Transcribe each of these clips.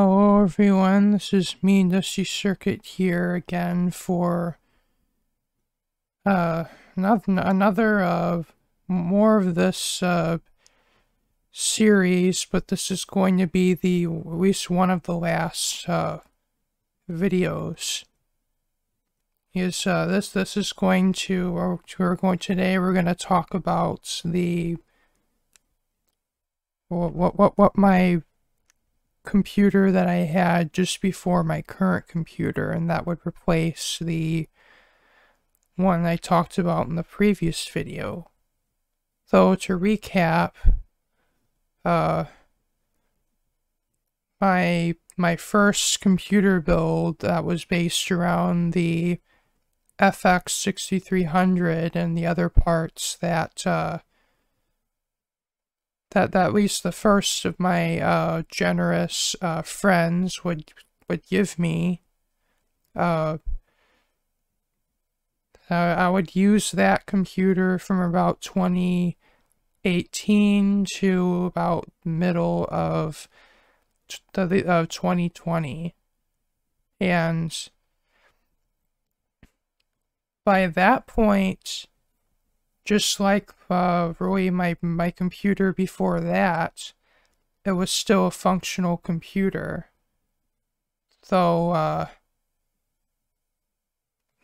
Hello everyone, this is me, Dusty Circuit here again for another more of this series, but this is going to be at least one of the last videos. This is going to today we're going to talk about what my computer that I had just before my current computer, and that would replace the one I talked about in the previous video. So to recap, my first computer build that was based around the FX 6300 and the other parts that at least the first of my generous friends would give me. I would use that computer from about 2018 to about middle of 2020, and by that point, just like really my computer before that, it was still a functional computer. Though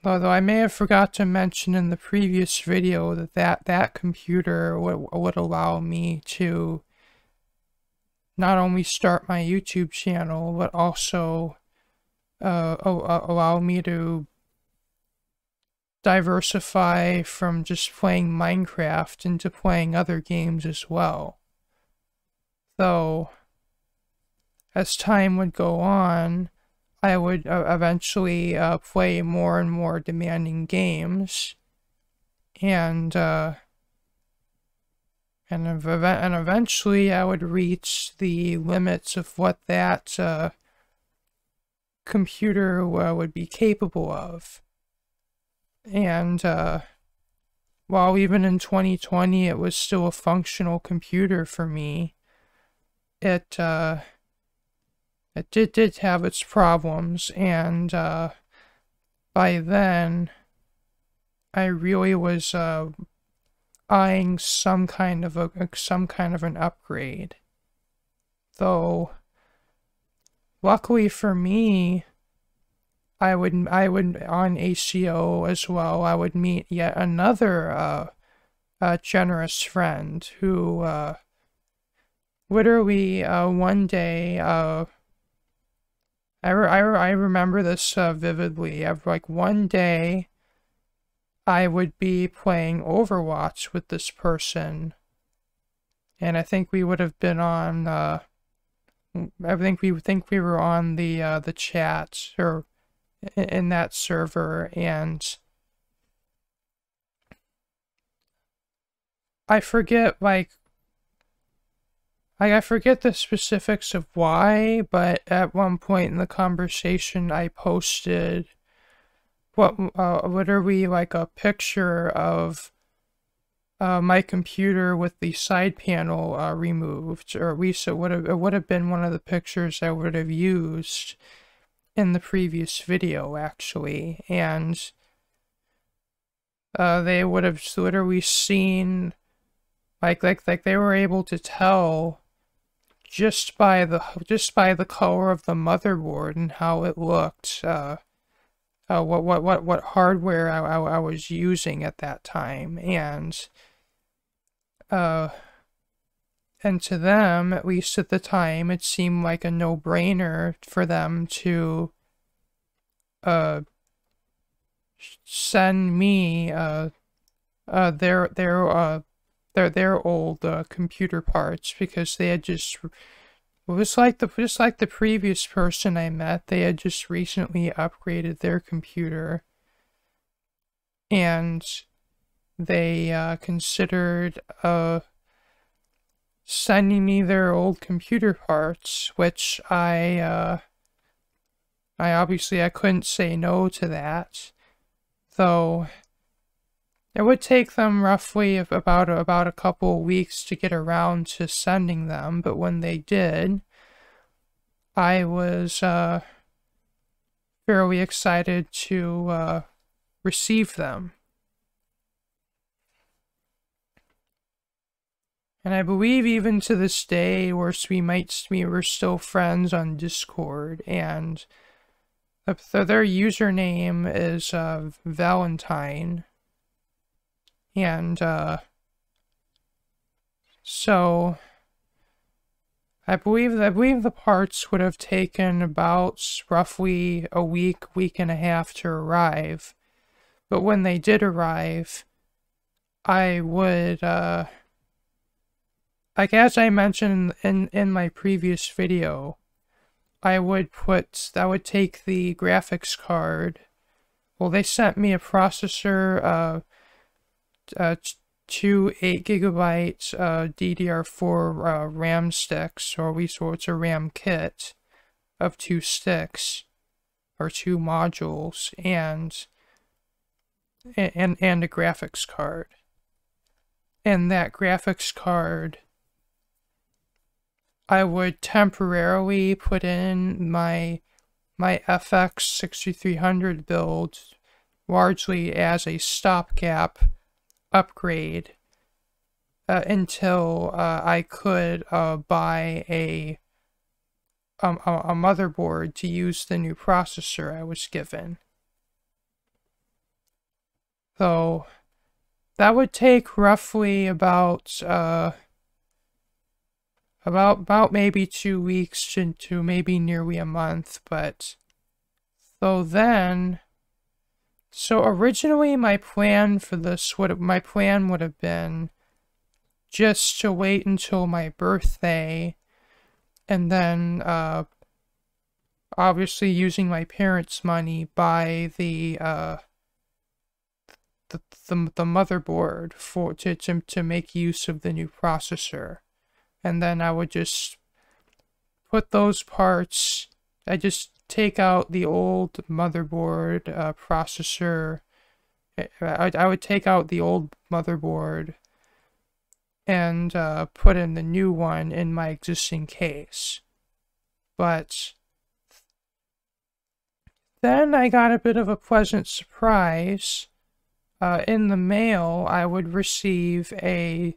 I may have forgot to mention in the previous video that computer would allow me to not only start my YouTube channel, but also allow me to diversify from just playing Minecraft into playing other games as well. So, as time would go on, I would eventually play more and more demanding games, and eventually I would reach the limits of what that computer would be capable of. And while even in 2020 it was still a functional computer for me, it did have its problems, and by then I really was eyeing some kind of an upgrade. Though luckily for me, I would on ACO as well, I would meet yet another generous friend who literally one day, I remember this vividly. Like one day I would be playing Overwatch with this person, and I think we would have been on I think we were on the chat or in that server, and I forget I forget the specifics of why, but at one point in the conversation I posted literally like a picture of my computer with the side panel removed, or at least it would have been one of the pictures I would have used in the previous video, actually, and they would have literally seen, like they were able to tell just by the color of the motherboard and how it looked, what hardware I was using at that time, and to them, at least at the time, it seemed like a no-brainer for them to send me their old computer parts, because they had just like the previous person I met, they had just recently upgraded their computer, and they considered sending me their old computer parts, which I obviously I couldn't say no to that, though it would take them roughly about a couple of weeks to get around to sending them. But when they did, I was fairly excited to receive them. And I believe even to this day, we're still friends on Discord, and their username is Valentine, and so I believe the parts would have taken about roughly a week and a half to arrive, but when they did arrive, I would like as I mentioned in my previous video, I would take the graphics card. Well, they sent me a processor, two 8GB DDR4 RAM sticks, or it's a RAM kit of 2 sticks or 2 modules, and a graphics card. And that graphics card, I would temporarily put in my FX 6300 build largely as a stopgap upgrade until I could buy a motherboard to use the new processor I was given. So that would take roughly about maybe 2 weeks to maybe nearly a month, but so originally my plan for this would have been just to wait until my birthday, and then obviously using my parents' money buy the motherboard to make use of the new processor. And then I would just put those parts, I just take out the old motherboard processor. I would take out the old motherboard and put in the new one in my existing case. But then I got a bit of a pleasant surprise. In the mail, I would receive a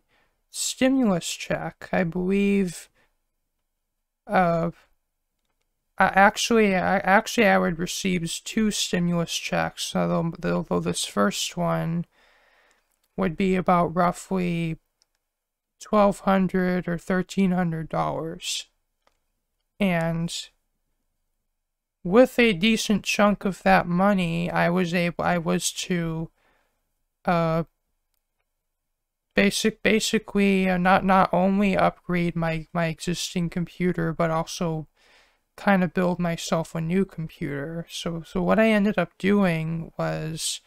stimulus check. I believe I would receive 2 stimulus checks, although this first one would be about roughly $1,200 or $1,300, and with a decent chunk of that money, I was to basically not only upgrade my existing computer, but also kind of build myself a new computer. So what I ended up doing was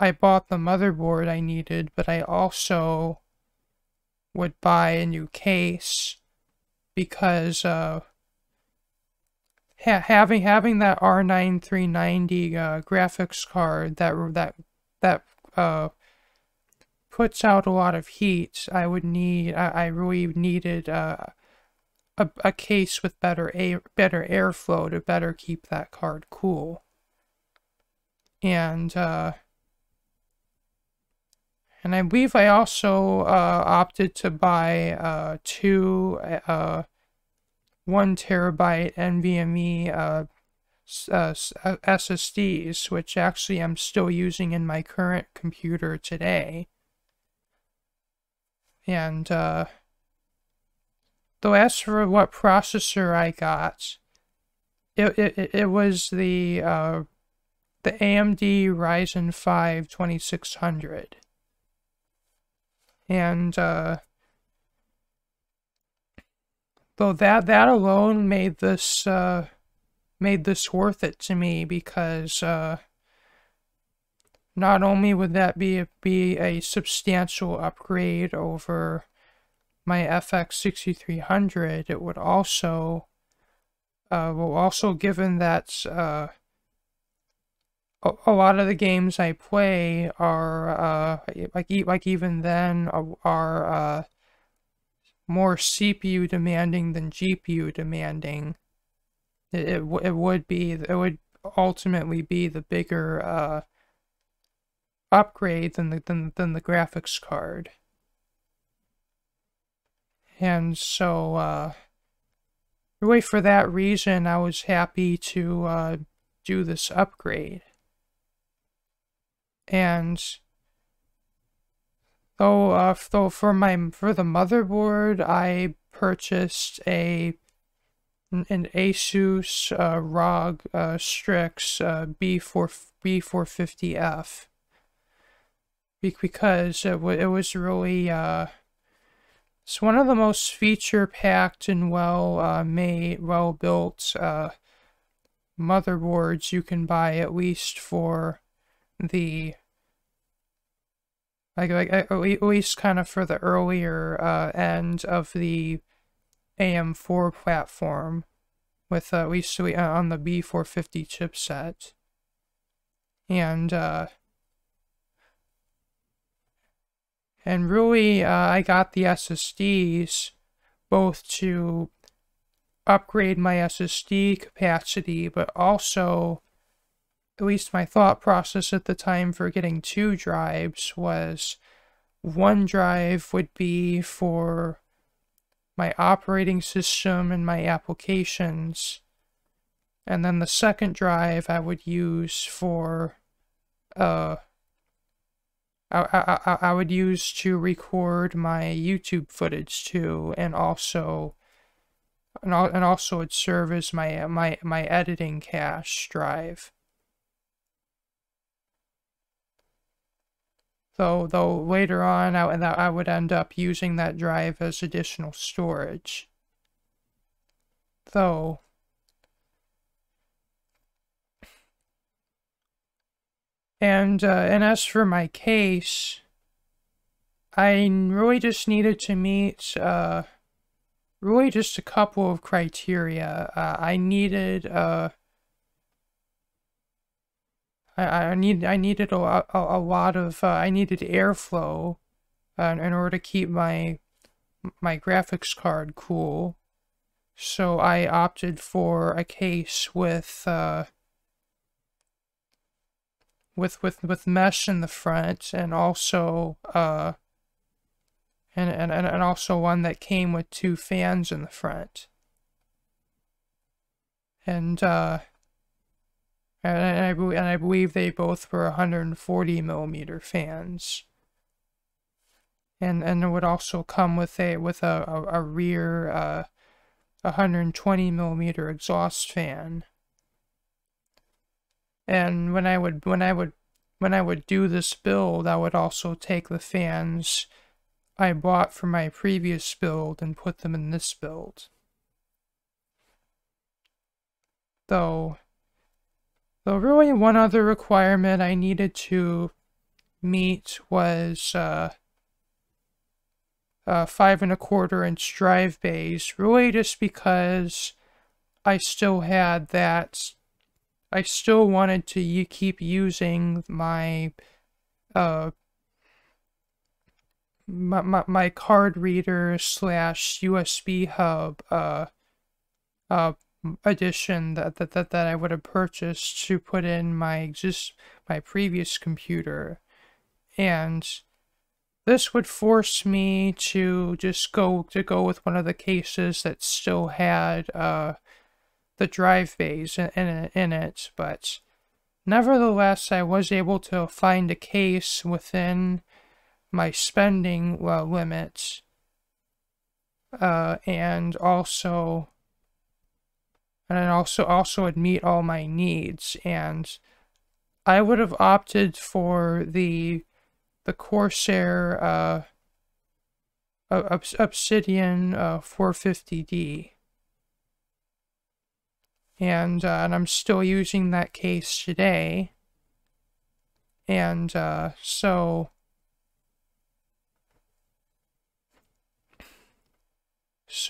I bought the motherboard I needed, but I also would buy a new case, because having that R9 390 graphics card that puts out a lot of heat, I really needed a case with better airflow to better keep that card cool. And I believe I also opted to buy 2 1 terabyte NVMe SSDs, which actually I'm still using in my current computer today. And though as for what processor I got, it was the AMD Ryzen 5 2600. And though that alone made this worth it to me, because not only would that be a substantial upgrade over my FX 6300, it would also given that a lot of the games I play are like even then are more CPU demanding than GPU demanding. It would ultimately be the bigger upgrade than the graphics card. And so really for that reason, I was happy to do this upgrade. And though for the motherboard, I purchased an Asus ROG Strix B450F because it was really it's one of the most feature-packed and well-made, well-built motherboards you can buy, at least for the at least kind of for the earlier end of the AM4 platform, with at least on the B450 chipset, and really I got the SSDs both to upgrade my SSD capacity, but also, at least my thought process at the time for getting 2 drives was, one drive would be for my operating system and my applications, and then the second drive I would use for I would use to record my YouTube footage too, and also it'd serve as my editing cache drive. Though later on I would end up using that drive as additional storage. And as for my case, I really just needed to meet really just a couple of criteria. I needed I needed a lot of I needed airflow in order to keep my graphics card cool. So I opted for a case with mesh in the front, and also and also one that came with 2 fans in the front. And I believe they both were 140mm fans. And it would also come with a rear 120mm exhaust fan. And when I would do this build, I would also take the fans I bought for my previous build and put them in this build. Though really one other requirement I needed to meet was 5¼ drive bays, really just because I still wanted to keep using my my card reader / USB hub addition that I would have purchased to put in my previous computer, and this would force me to just go with one of the cases that still had the drive bays in it, but nevertheless I was able to find a case within my spending limits, and also would meet all my needs. And I would have opted for the Corsair Obsidian 450D. And I'm still using that case today. And so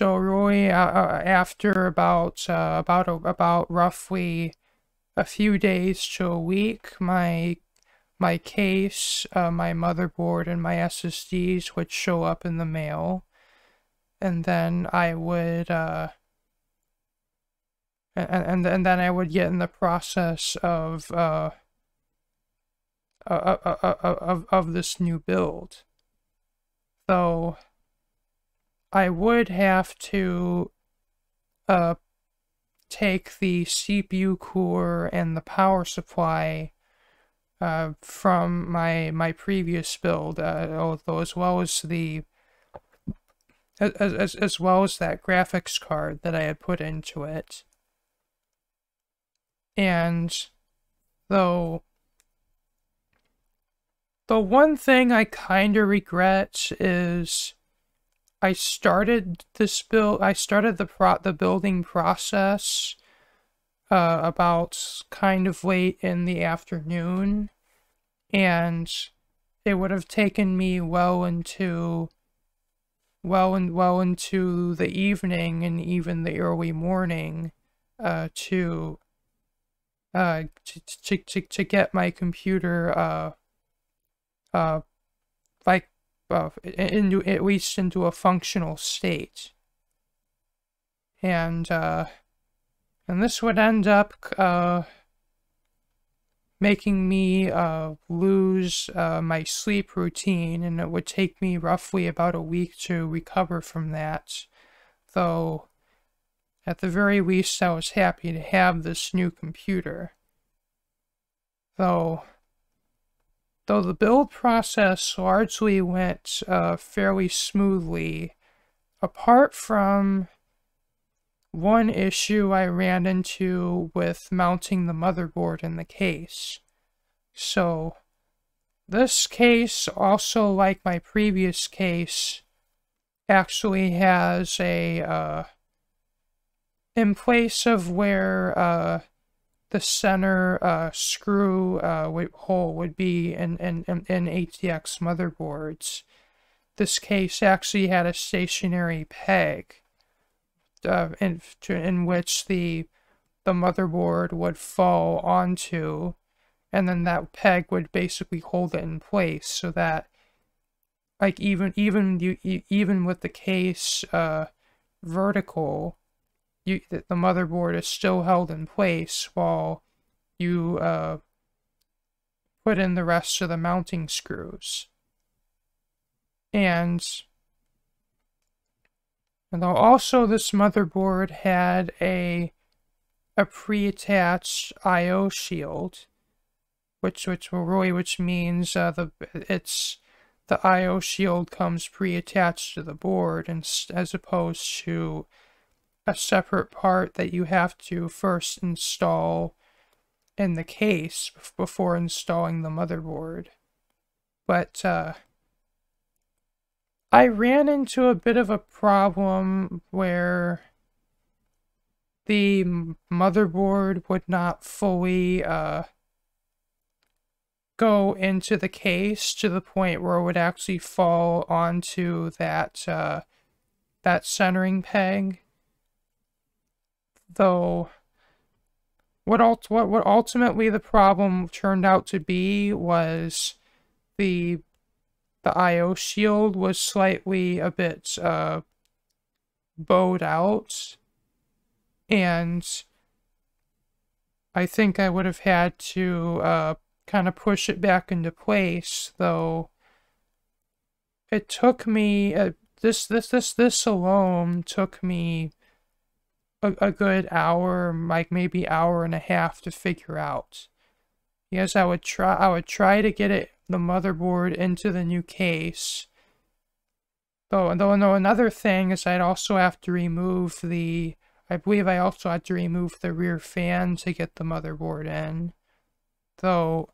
really, after about roughly a few days to a week, my case, my motherboard, and my SSDs would show up in the mail. and then I would and then I would get in the process of this new build. So I would have to take the CPU core and the power supply from my previous build, although as well as the as well as that graphics card that I had put into it. And though the one thing I kind of regret is I started this build. I started the building process about kind of late in the afternoon, and it would have taken me well into the evening and even the early morning to get my computer like into at least into a functional state, and this would end up making me lose my sleep routine, and it would take me roughly about a week to recover from that. Though at the very least I was happy to have this new computer. Though the build process largely went fairly smoothly, apart from one issue I ran into with mounting the motherboard in the case. So this case, also like my previous case, actually has a in place of where the center screw hole would be in ATX motherboards. This case actually had a stationary peg in which the motherboard would fall onto, and then that peg would basically hold it in place, so that like even with the case vertical, the motherboard is still held in place while you put in the rest of the mounting screws. And also this motherboard had a pre-attached I/O shield, which means the I/O shield comes pre-attached to the board, and as opposed to a separate part that you have to first install in the case before installing the motherboard. But I ran into a bit of a problem where the motherboard would not fully go into the case to the point where it would actually fall onto that that centering peg. Though what ultimately the problem turned out to be was the I/O shield was slightly a bit bowed out, and I think I would have had to kind of push it back into place. Though it took me this alone took me a good hour, like maybe hour and a half, to figure out. Yes, I would try to get the motherboard into the new case. Though another thing is I'd also have to remove I believe I also had to remove the rear fan to get the motherboard in. Though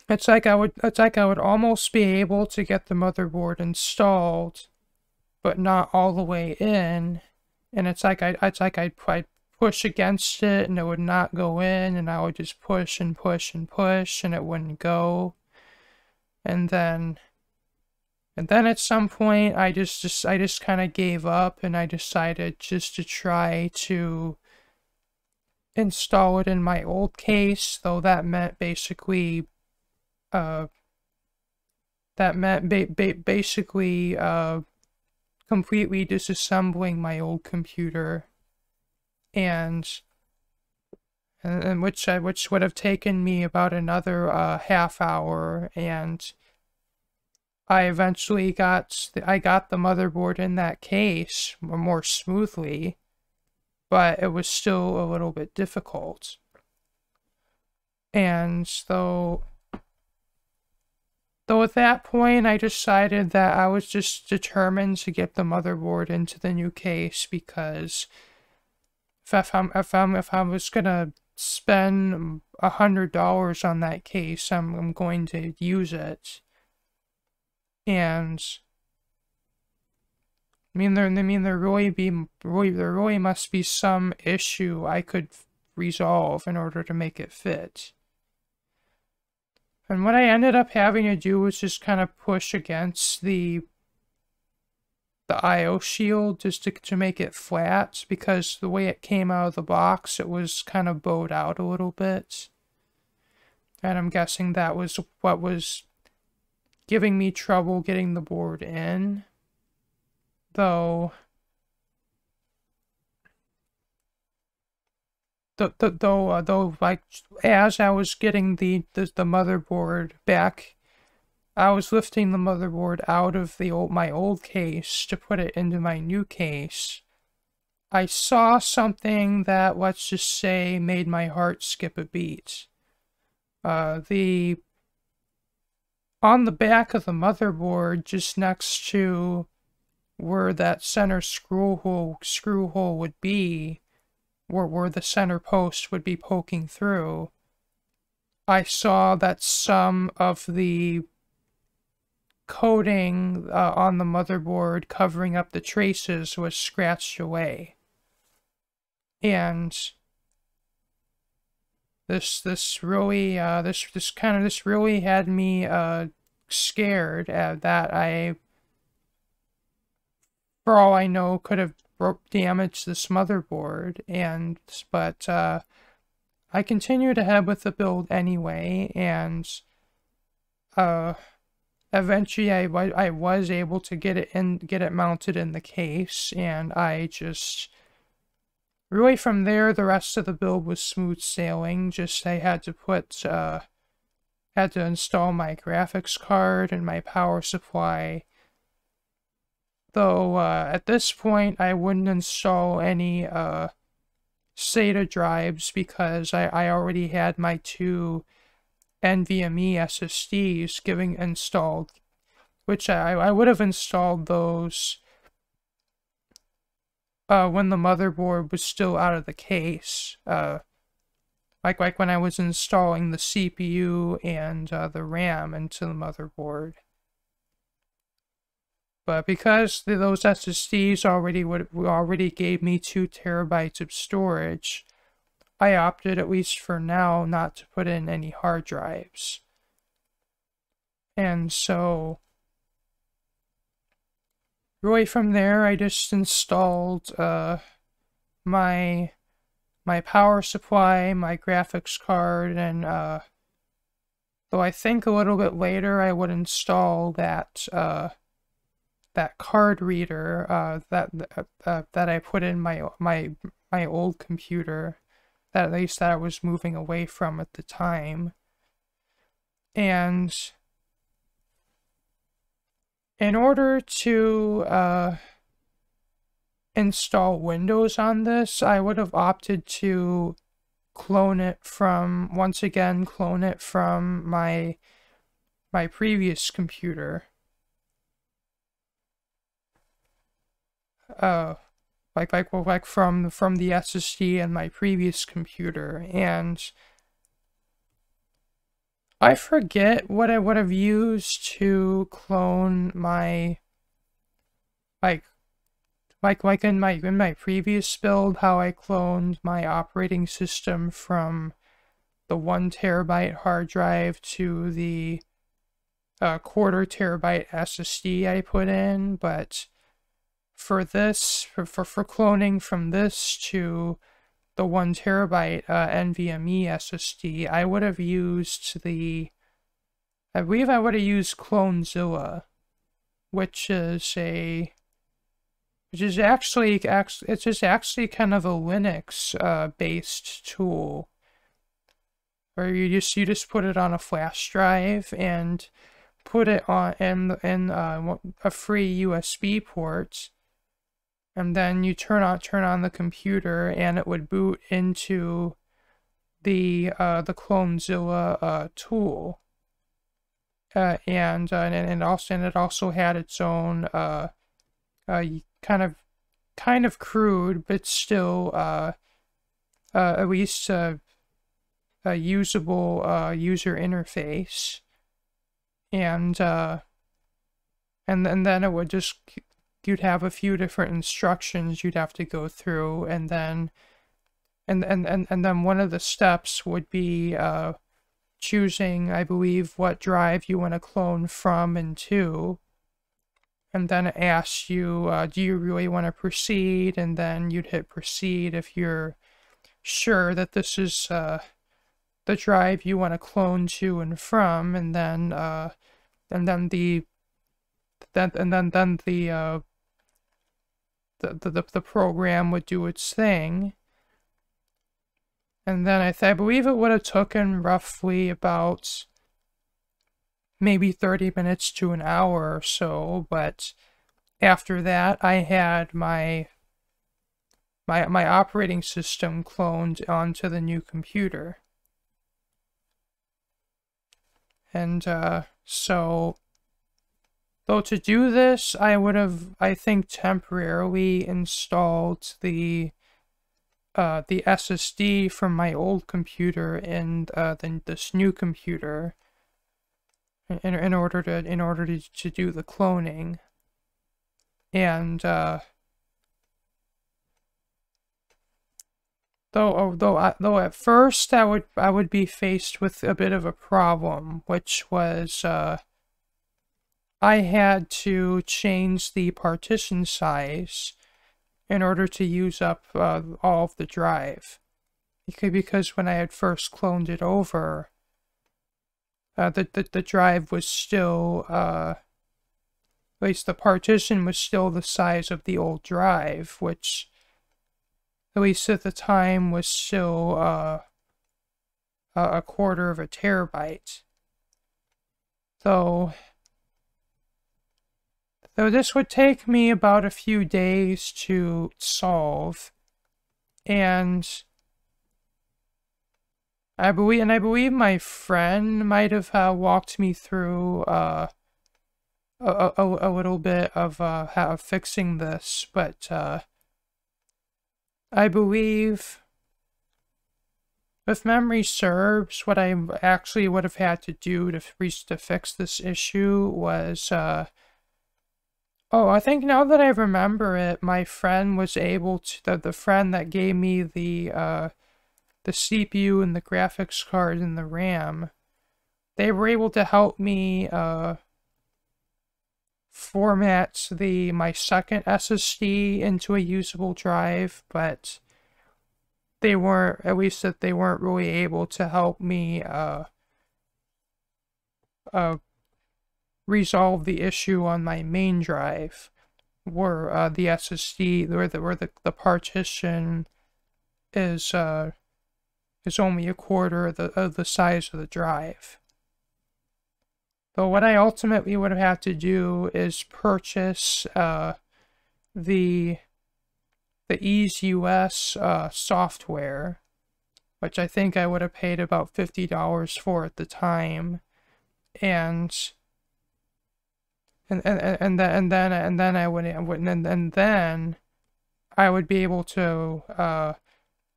it's like I would almost be able to get the motherboard installed, but not all the way in, and it's like I'd push against it and it would not go in, and I would just push and push and push and it wouldn't go. And then at some point I just kind of gave up, and I decided just to try to install it in my old case, though that meant basically that meant basically completely disassembling my old computer, and which would have taken me about another half hour, and I eventually got the motherboard in that case more smoothly, but it was still a little bit difficult. And so at that point, I decided that I was just determined to get the motherboard into the new case, because if I was gonna spend $100 on that case, I'm going to use it. And there really must be some issue I could resolve in order to make it fit. And what I ended up having to do was just kind of push against the I/O shield just to make it flat, because the way it came out of the box, it was kind of bowed out a little bit. And I'm guessing that was what was giving me trouble getting the board in. Though like as I was getting the motherboard back, I was lifting the motherboard out of my old case to put it into my new case. I saw something that, let's just say, made my heart skip a beat. On the back of the motherboard, just next to where that center screw hole would be, where the center post would be poking through, I saw that some of the coating on the motherboard covering up the traces was scratched away. And this really had me scared that I, for all I know, could have damaged this motherboard. But I continued ahead with the build anyway, and eventually I was able to get it mounted in the case, and I just really, from there, the rest of the build was smooth sailing. Just I had to install my graphics card and my power supply. Though at this point I wouldn't install any SATA drives, because I already had my 2 NVMe SSDs installed, which I would have installed those when the motherboard was still out of the case, like when I was installing the CPU and the RAM into the motherboard. But because those SSDs already gave me 2 terabytes of storage, I opted, at least for now, not to put in any hard drives. And so really from there, I just installed my power supply, my graphics card, and though I think a little bit later I would install that card reader that I put in my old computer, that at least that I was moving away from at the time. And in order to install Windows on this, I would have opted to clone it from my previous computer. Like from the SSD in my previous computer. And I forget what I would have used to clone my, like in my previous build, how I cloned my operating system from the 1 terabyte hard drive to the 1/4 terabyte SSD I put in. But for this, for cloning from this to the 1 terabyte NVMe SSD, I would have used the I believe I would have used Clonezilla, which is actually it's just actually kind of a Linux based tool, where you just put it on a flash drive and put it on in a free USB port, and then you turn on the computer, and it would boot into the Clonezilla tool, and it also had its own kind of crude, but still at least a usable user interface, and then it would just, you'd have a few different instructions you'd have to go through, and then one of the steps would be choosing, I believe, what drive you want to clone from and to. And then it asks you, do you really want to proceed? And then you'd hit proceed if you're sure that this is the drive you want to clone to and from. And then the program would do its thing. And then I believe it would have taken roughly about maybe 30 minutes to an hour or so, but after that I had my operating system cloned onto the new computer. And so, though to do this, I would have, I think, temporarily installed the SSD from my old computer in this new computer in order to do the cloning. And though at first I would be faced with a bit of a problem, which was I had to change the partition size in order to use up all of the drive, because when I had first cloned it over, the drive was still, at least the partition was still the size of the old drive, which, at least at the time, was still a quarter of a terabyte. Though this would take me about a few days to solve, and I believe my friend might have walked me through a little bit of how fixing this, but I believe, if memory serves, what I actually would have had to do to fix this issue was oh, I think now that I remember it, my friend was able to, the friend that gave me the CPU and the graphics card and the RAM, they were able to help me format my second SSD into a usable drive, but they weren't, at least that they weren't really able to help me resolve the issue on my main drive, where the SSD, where the partition is only a quarter of the size of the drive. But what I ultimately would have had to do is purchase the EaseUS software, which I think I would have paid about $50 for at the time, and then I would be able to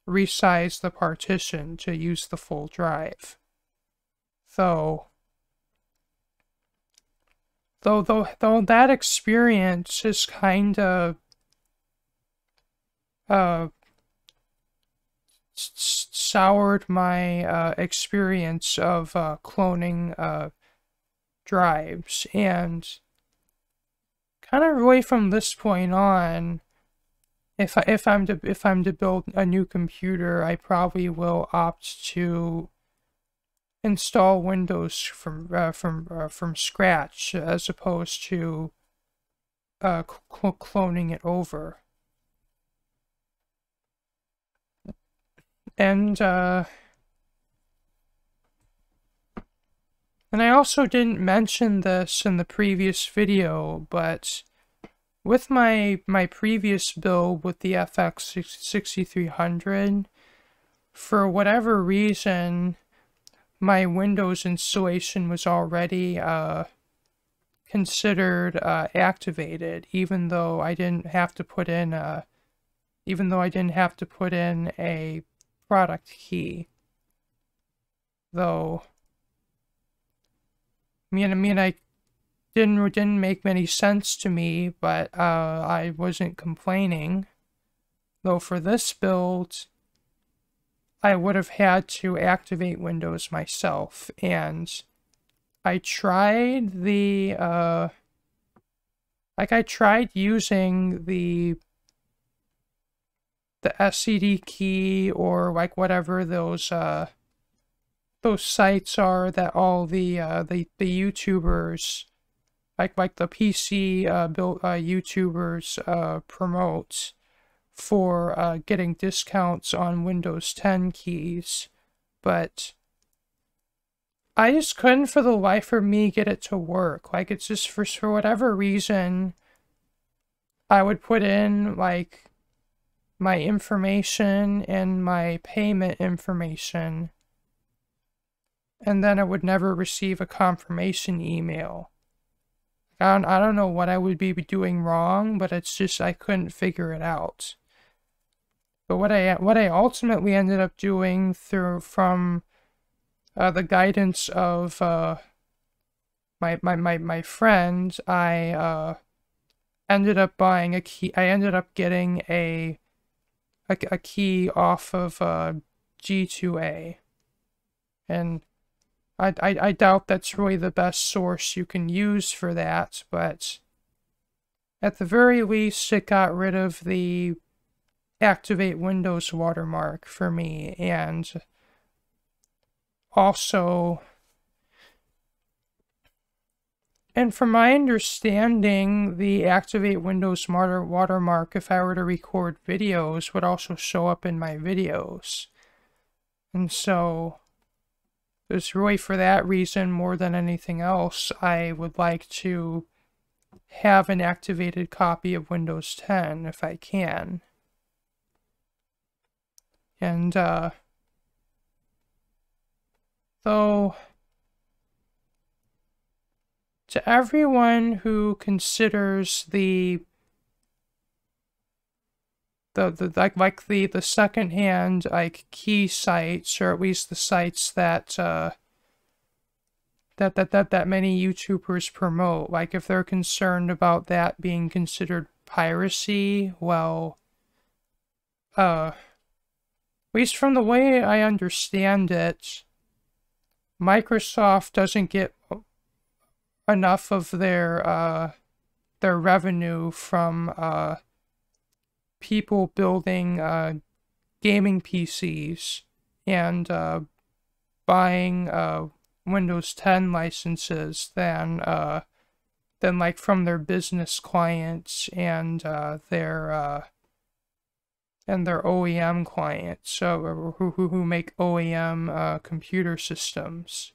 resize the partition to use the full drive. Though that experience is kind of soured my experience of cloning drives, and kind of really from this point on, if I'm to build a new computer, I probably will opt to install Windows from scratch, as opposed to cloning it over. And I also didn't mention this in the previous video, but with my previous build with the FX 6300, for whatever reason, my Windows installation was already considered activated, even though I didn't have to put in a product key. Though, I didn't make many sense to me, but I wasn't complaining. Though for this build, I would have had to activate Windows myself, and I tried I tried using the SSD key, or like whatever those sites are that all the YouTubers, like the PC built YouTubers promote for getting discounts on Windows 10 keys, but I just couldn't for the life of me get it to work. Like, it's just for whatever reason, I would put in like my information and my payment information, and then I would never receive a confirmation email. I don't know what I would be doing wrong, but it's just I couldn't figure it out. But what I ultimately ended up doing from the guidance of my friend, I ended up buying a key. I ended up getting a key off of G2A, and I doubt that's really the best source you can use for that, but at the very least it got rid of the Activate Windows watermark for me, and also, and from my understanding, the Activate Windows watermark, if I were to record videos, would also show up in my videos. And so, it's really for that reason, more than anything else, I would like to have an activated copy of Windows 10 if I can. And, though, to everyone who considers the secondhand key sites, or at least the sites that that many YouTubers promote, like if they're concerned about that being considered piracy, well, at least from the way I understand it, Microsoft doesn't get enough of their revenue from people building gaming PCs and buying Windows 10 licenses than like from their business clients and their OEM clients, so who make OEM computer systems.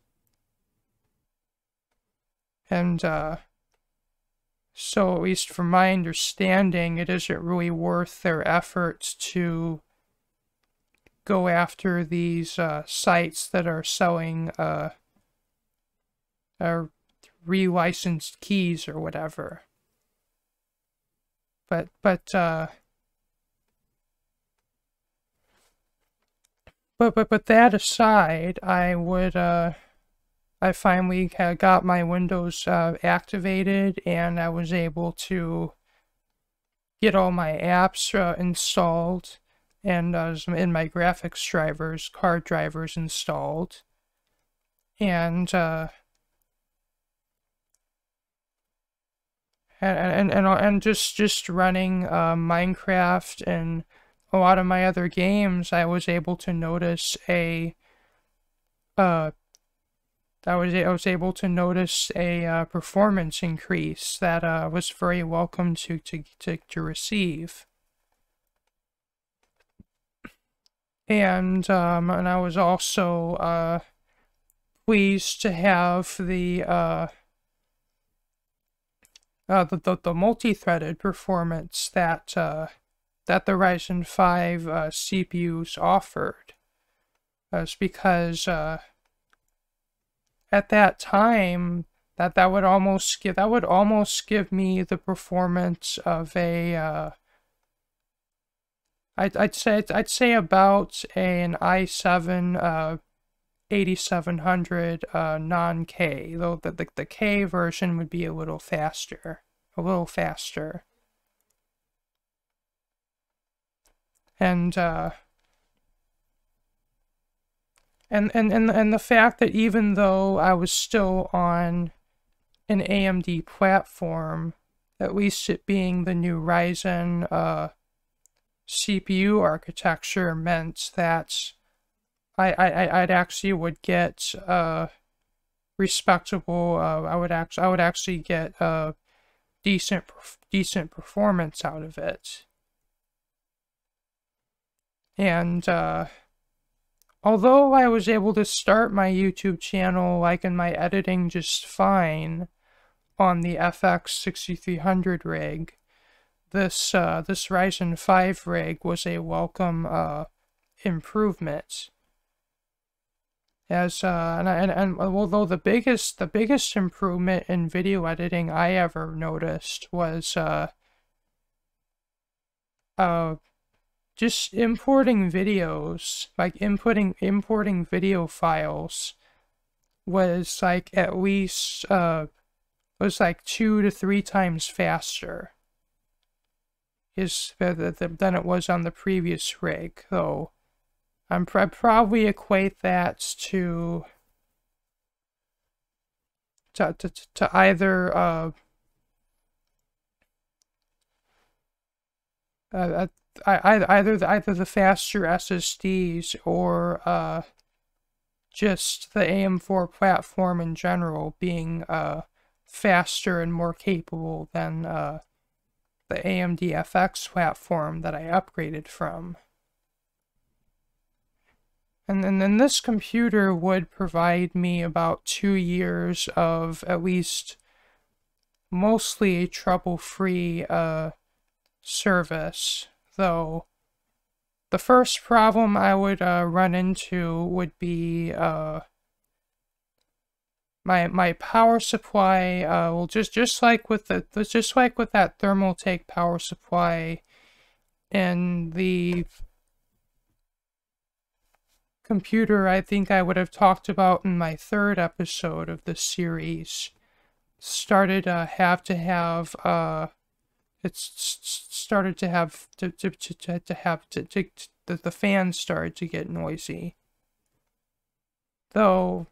And so, at least from my understanding, it isn't really worth their efforts to go after these sites that are selling relicensed keys or whatever. But that aside, I finally got my Windows activated, and I was able to get all my apps installed, and in my graphics drivers, card drivers installed, and just running Minecraft and a lot of my other games, I was able to notice a I was able to notice a performance increase that was very welcome to receive. And I was also pleased to have the multi-threaded performance that the Ryzen 5 CPUs offered. That's because at that time that would almost give me the performance of a I'd say about an i7 8700 non-K, though the K version would be a little faster. And the fact that even though I was still on an AMD platform, at least it being the new Ryzen CPU architecture, meant that I'd actually would get respectable. I would actually get decent performance out of it. And although I was able to start my YouTube channel, like in my editing, just fine on the FX 6300 rig, this Ryzen 5 rig was a welcome improvement. As and although the biggest improvement in video editing I ever noticed was just importing videos, like importing video files, was like at least was like 2 to 3 times faster than it was on the previous rig. Though I'd probably equate that to either either the faster SSDs or just the AM4 platform in general being faster and more capable than the AMD FX platform that I upgraded from. And then this computer would provide me about 2 years of at least mostly trouble-free service. Though the first problem I would run into would be my power supply. Well, just like with that Thermaltake power supply in the computer I think I would have talked about in my 3rd episode of this series, started the fans started to get noisy. Though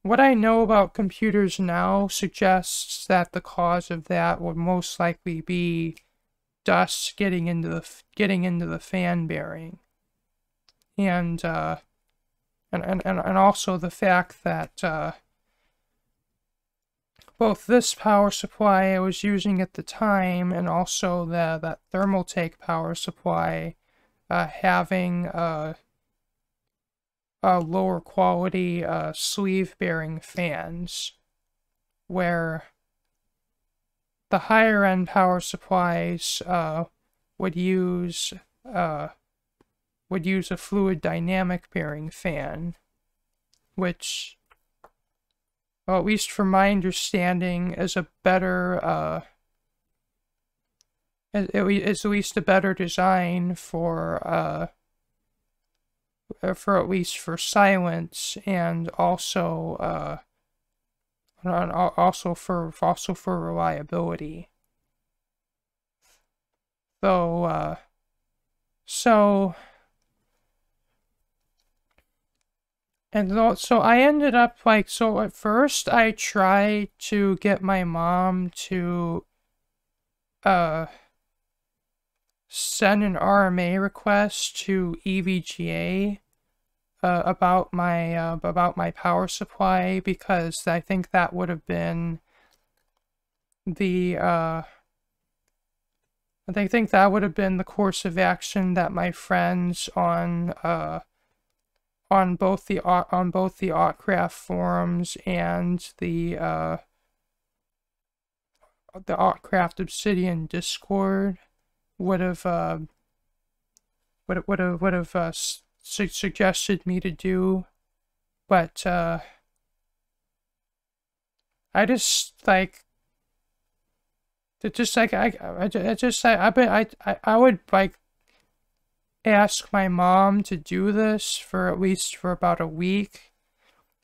what I know about computers now suggests that the cause of that would most likely be dust getting into the fan bearing, and also the fact that both this power supply I was using at the time and also that Thermaltake power supply having lower quality sleeve bearing fans, where the higher end power supplies would use a fluid dynamic bearing fan, which, well, at least from my understanding, is a better is at least a better design for at least for silence, and also for reliability. Though so I ended up so at first I tried to get my mom to send an RMA request to EVGA about my power supply, because I think that would have been the I think that would have been the course of action that my friends on both the Ottcraft forums and the Ottcraft Obsidian Discord would have suggested me to do, but I just like. I would like ask my mom to do this for at least for about a week,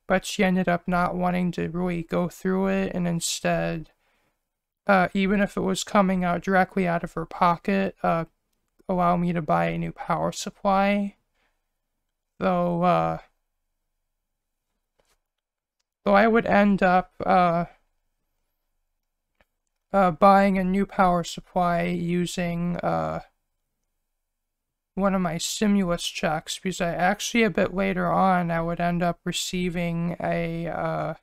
but she ended up not wanting to really go through it, and instead, even if it was coming out directly out of her pocket, allow me to buy a new power supply. Though I would end up buying a new power supply using one of my stimulus checks, because I actually a bit later on I would end up receiving a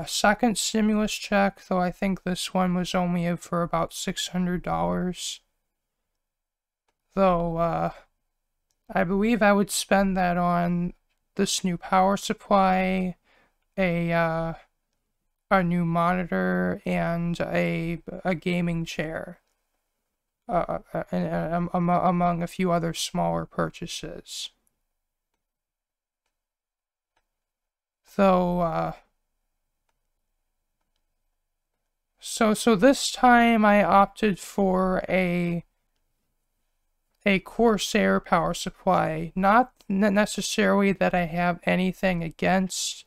second stimulus check, though I think this one was only for about $600. Though I believe I would spend that on this new power supply, a new monitor, and a gaming chair, and among a few other smaller purchases. Though, so this time I opted for a Corsair power supply. Not necessarily that I have anything against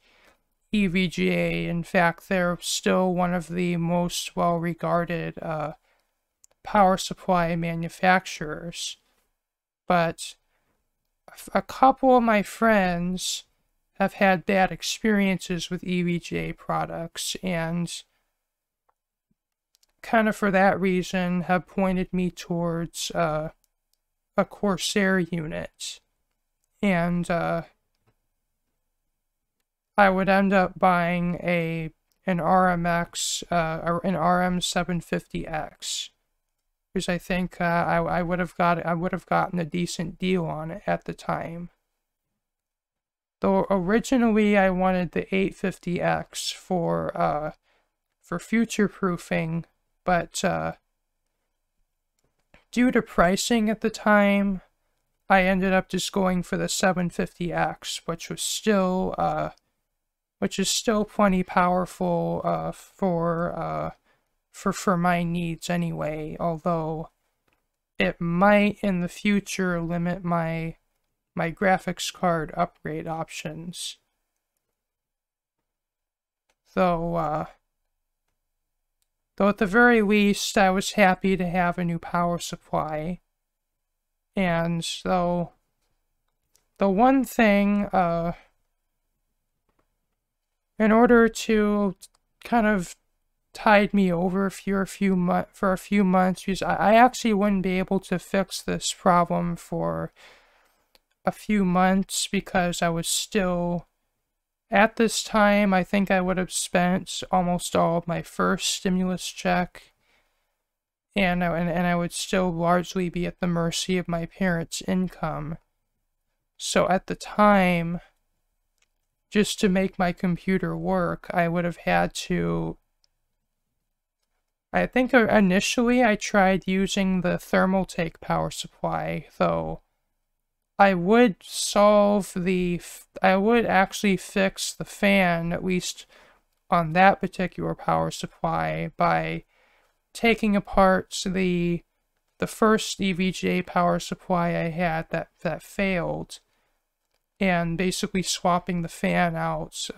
EVGA. In fact, they're still one of the most well-regarded power supply manufacturers. But a couple of my friends have had bad experiences with EVGA products, and kind of for that reason have pointed me towards a Corsair unit. And I would end up buying an RMX or an RM750X, because I think I would have gotten a decent deal on it at the time. Though originally I wanted the 850X for future proofing, but due to pricing at the time, I ended up just going for the 750X, which is still plenty powerful for my needs anyway, although it might in the future limit my graphics card upgrade options. Though at the very least I was happy to have a new power supply. And so the one thing, in order to kind of tide me over for a few months, because I actually wouldn't be able to fix this problem for a few months, because I was still, at this time, I think I would have spent almost all of my first stimulus check, and I would still largely be at the mercy of my parents' income. So at the time, just to make my computer work, I would have had to... I think initially I tried using the Thermaltake power supply, though I would actually fix the fan, at least on that particular power supply, by taking apart the first EVGA power supply I had that failed, and basically swapping the fan out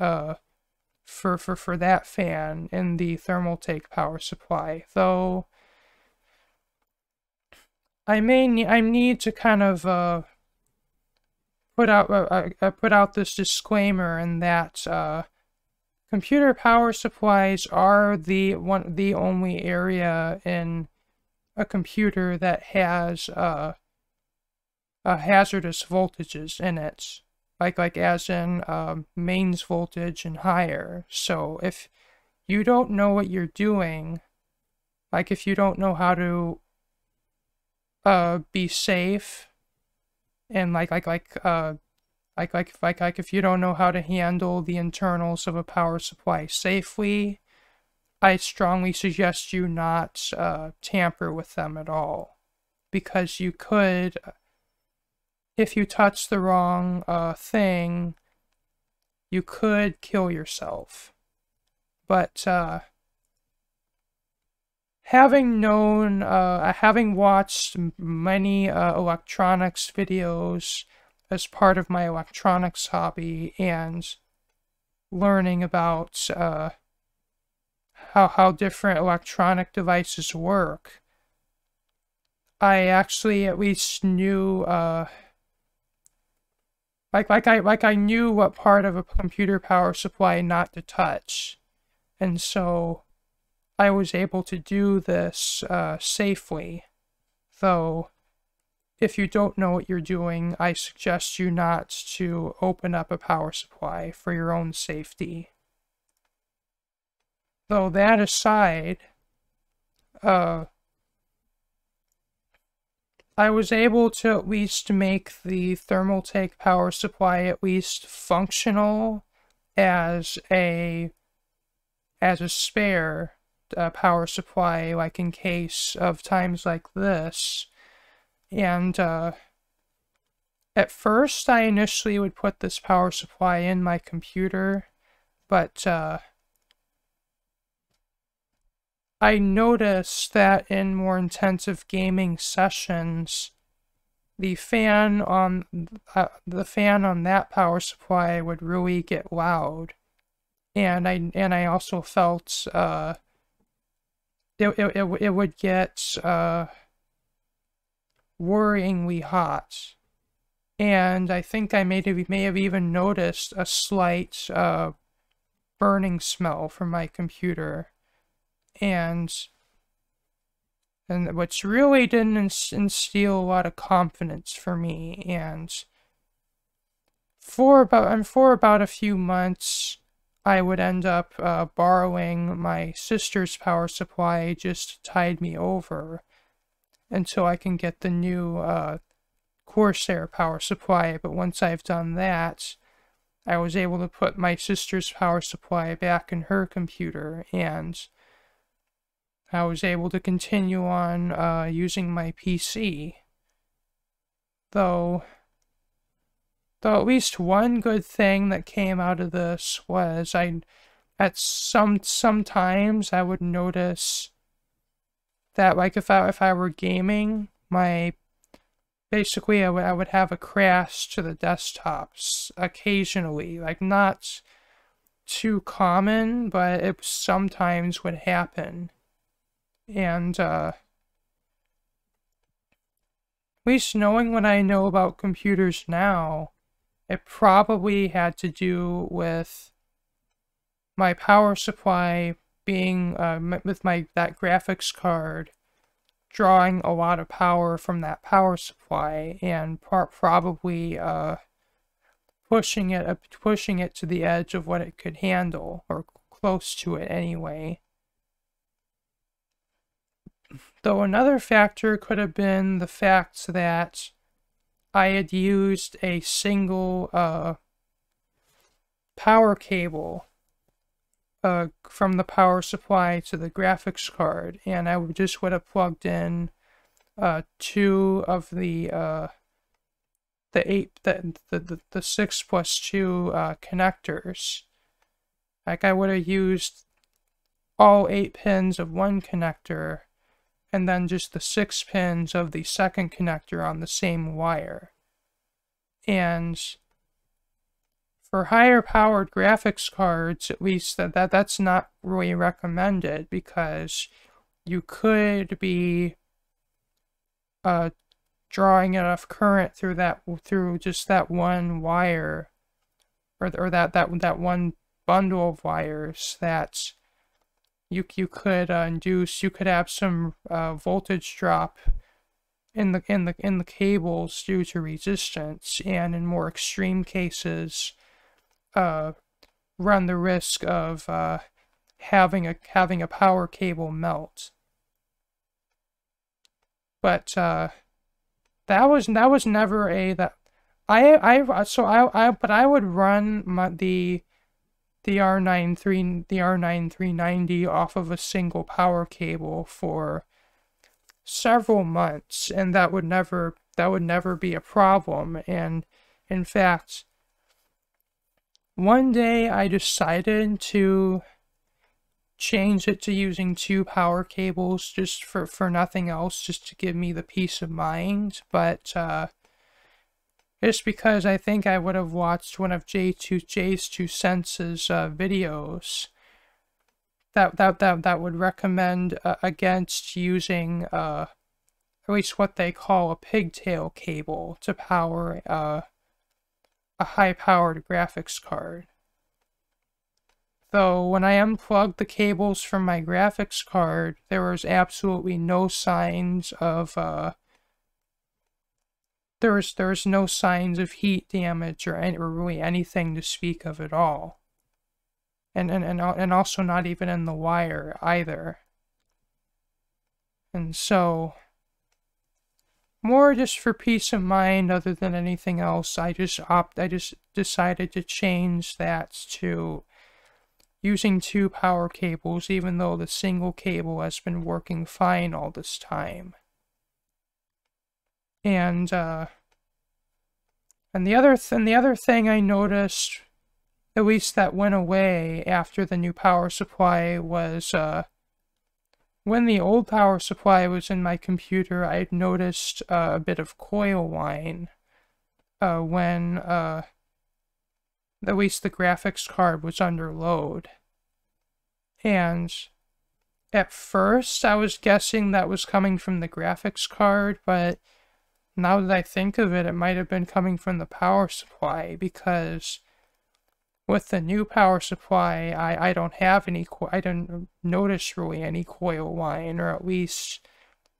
for that fan in the Thermaltake power supply. Though I need to kind of put out this disclaimer, in that computer power supplies are the only area in a computer that has hazardous voltages in it. like as in mains voltage and higher. So if you don't know what you're doing, like if you don't know how to be safe, and like if you don't know how to handle the internals of a power supply safely, I strongly suggest you not tamper with them at all, because you could, if you touch the wrong thing, you could kill yourself. But having watched many electronics videos as part of my electronics hobby, and learning about how different electronic devices work, I actually at least knew I knew what part of a computer power supply not to touch, and so I was able to do this safely. Though, if you don't know what you're doing, I suggest you not to open up a power supply for your own safety. Though that aside, I was able to at least make the Thermaltake power supply at least functional as a spare power supply, like in case of times like this. And at first I initially would put this power supply in my computer, but I noticed that in more intensive gaming sessions, the fan on that power supply would really get loud, and I also felt it would get worryingly hot, and I think I may have even noticed a slight burning smell from my computer. And which really didn't instill a lot of confidence for me. And for about a few months, I would end up borrowing my sister's power supply just to tide me over until I can get the new Corsair power supply. But once I've done that, I was able to put my sister's power supply back in her computer, and I was able to continue on using my PC. Though at least one good thing that came out of this was sometimes I would notice that, like, if I were gaming, basically I would have a crash to the desktops occasionally. Like, not too common, but it sometimes would happen. And at least knowing what I know about computers now, it probably had to do with my power supply being with that graphics card drawing a lot of power from that power supply, and probably pushing it to the edge of what it could handle, or close to it anyway. Though another factor could have been the fact that I had used a single power cable from the power supply to the graphics card, and I would have plugged in two of the 6+2 connectors. Like, I would have used all 8 pins of one connector, and then just the 6 pins of the second connector on the same wire. And for higher powered graphics cards, at least that's not really recommended, because you could be drawing enough current through just that one wire, or that one bundle of wires, that you could have some voltage drop in the cables due to resistance, and in more extreme cases, run the risk of having a power cable melt. But that was never a that but I would run the R9 390 off of a single power cable for several months, and that would never be a problem. And in fact, one day I decided to change it to using 2 power cables just for nothing else, just to give me the peace of mind. But just because I think I would have watched one of Jay's 2 Cents' videos that would recommend against using at least what they call a pigtail cable to power a high-powered graphics card. Though when I unplugged the cables from my graphics card, there was absolutely no signs of there was no signs of heat damage or really anything to speak of at all. And also not even in the wire either. And so, more just for peace of mind other than anything else, I just decided to change that to using 2 power cables, even though the single cable has been working fine all this time. And the other thing I noticed, at least that went away after the new power supply, was when the old power supply was in my computer, I'd noticed a bit of coil whine when at least the graphics card was under load. And at first I was guessing that was coming from the graphics card, but now that I think of it, it might have been coming from the power supply, because with the new power supply, I don't have any, I don't notice really any coil whine, or at least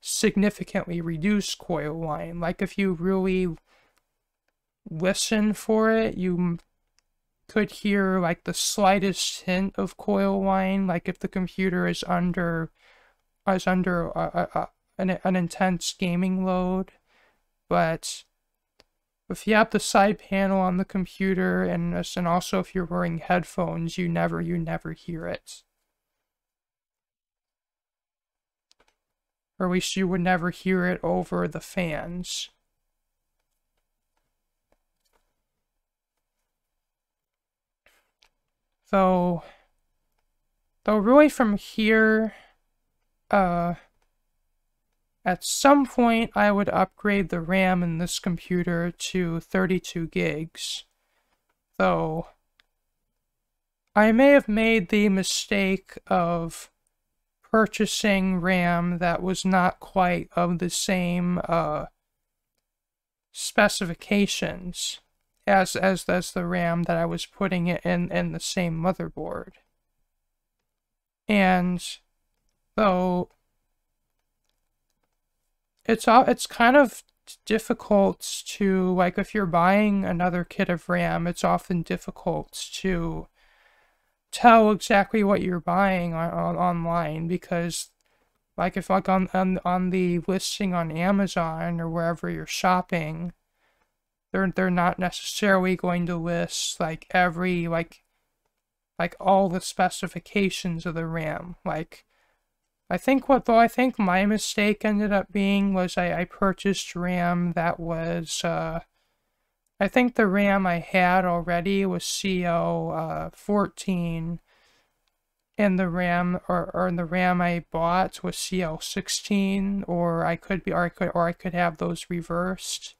significantly reduced coil whine. Like if you really listen for it, you could hear like the slightest hint of coil whine, like if the computer is under an intense gaming load. But if you have the side panel on the computer, and also if you're wearing headphones, you never hear it. Or at least you would never hear it over the fans. Though really from here, at some point I would upgrade the RAM in this computer to 32 gigs. Though I may have made the mistake of purchasing RAM that was not quite of the same specifications as the RAM that I was putting it in the same motherboard. And though it's kind of difficult to, like, if you're buying another kit of RAM, it's often difficult to tell exactly what you're buying online, because like if like on the listing on Amazon or wherever you're shopping, they're not necessarily going to list like every like all the specifications of the RAM. Like I think my mistake ended up being was I purchased RAM that was I think the RAM I had already was CL14, and the RAM or the RAM I bought was CL16, or I could have those reversed.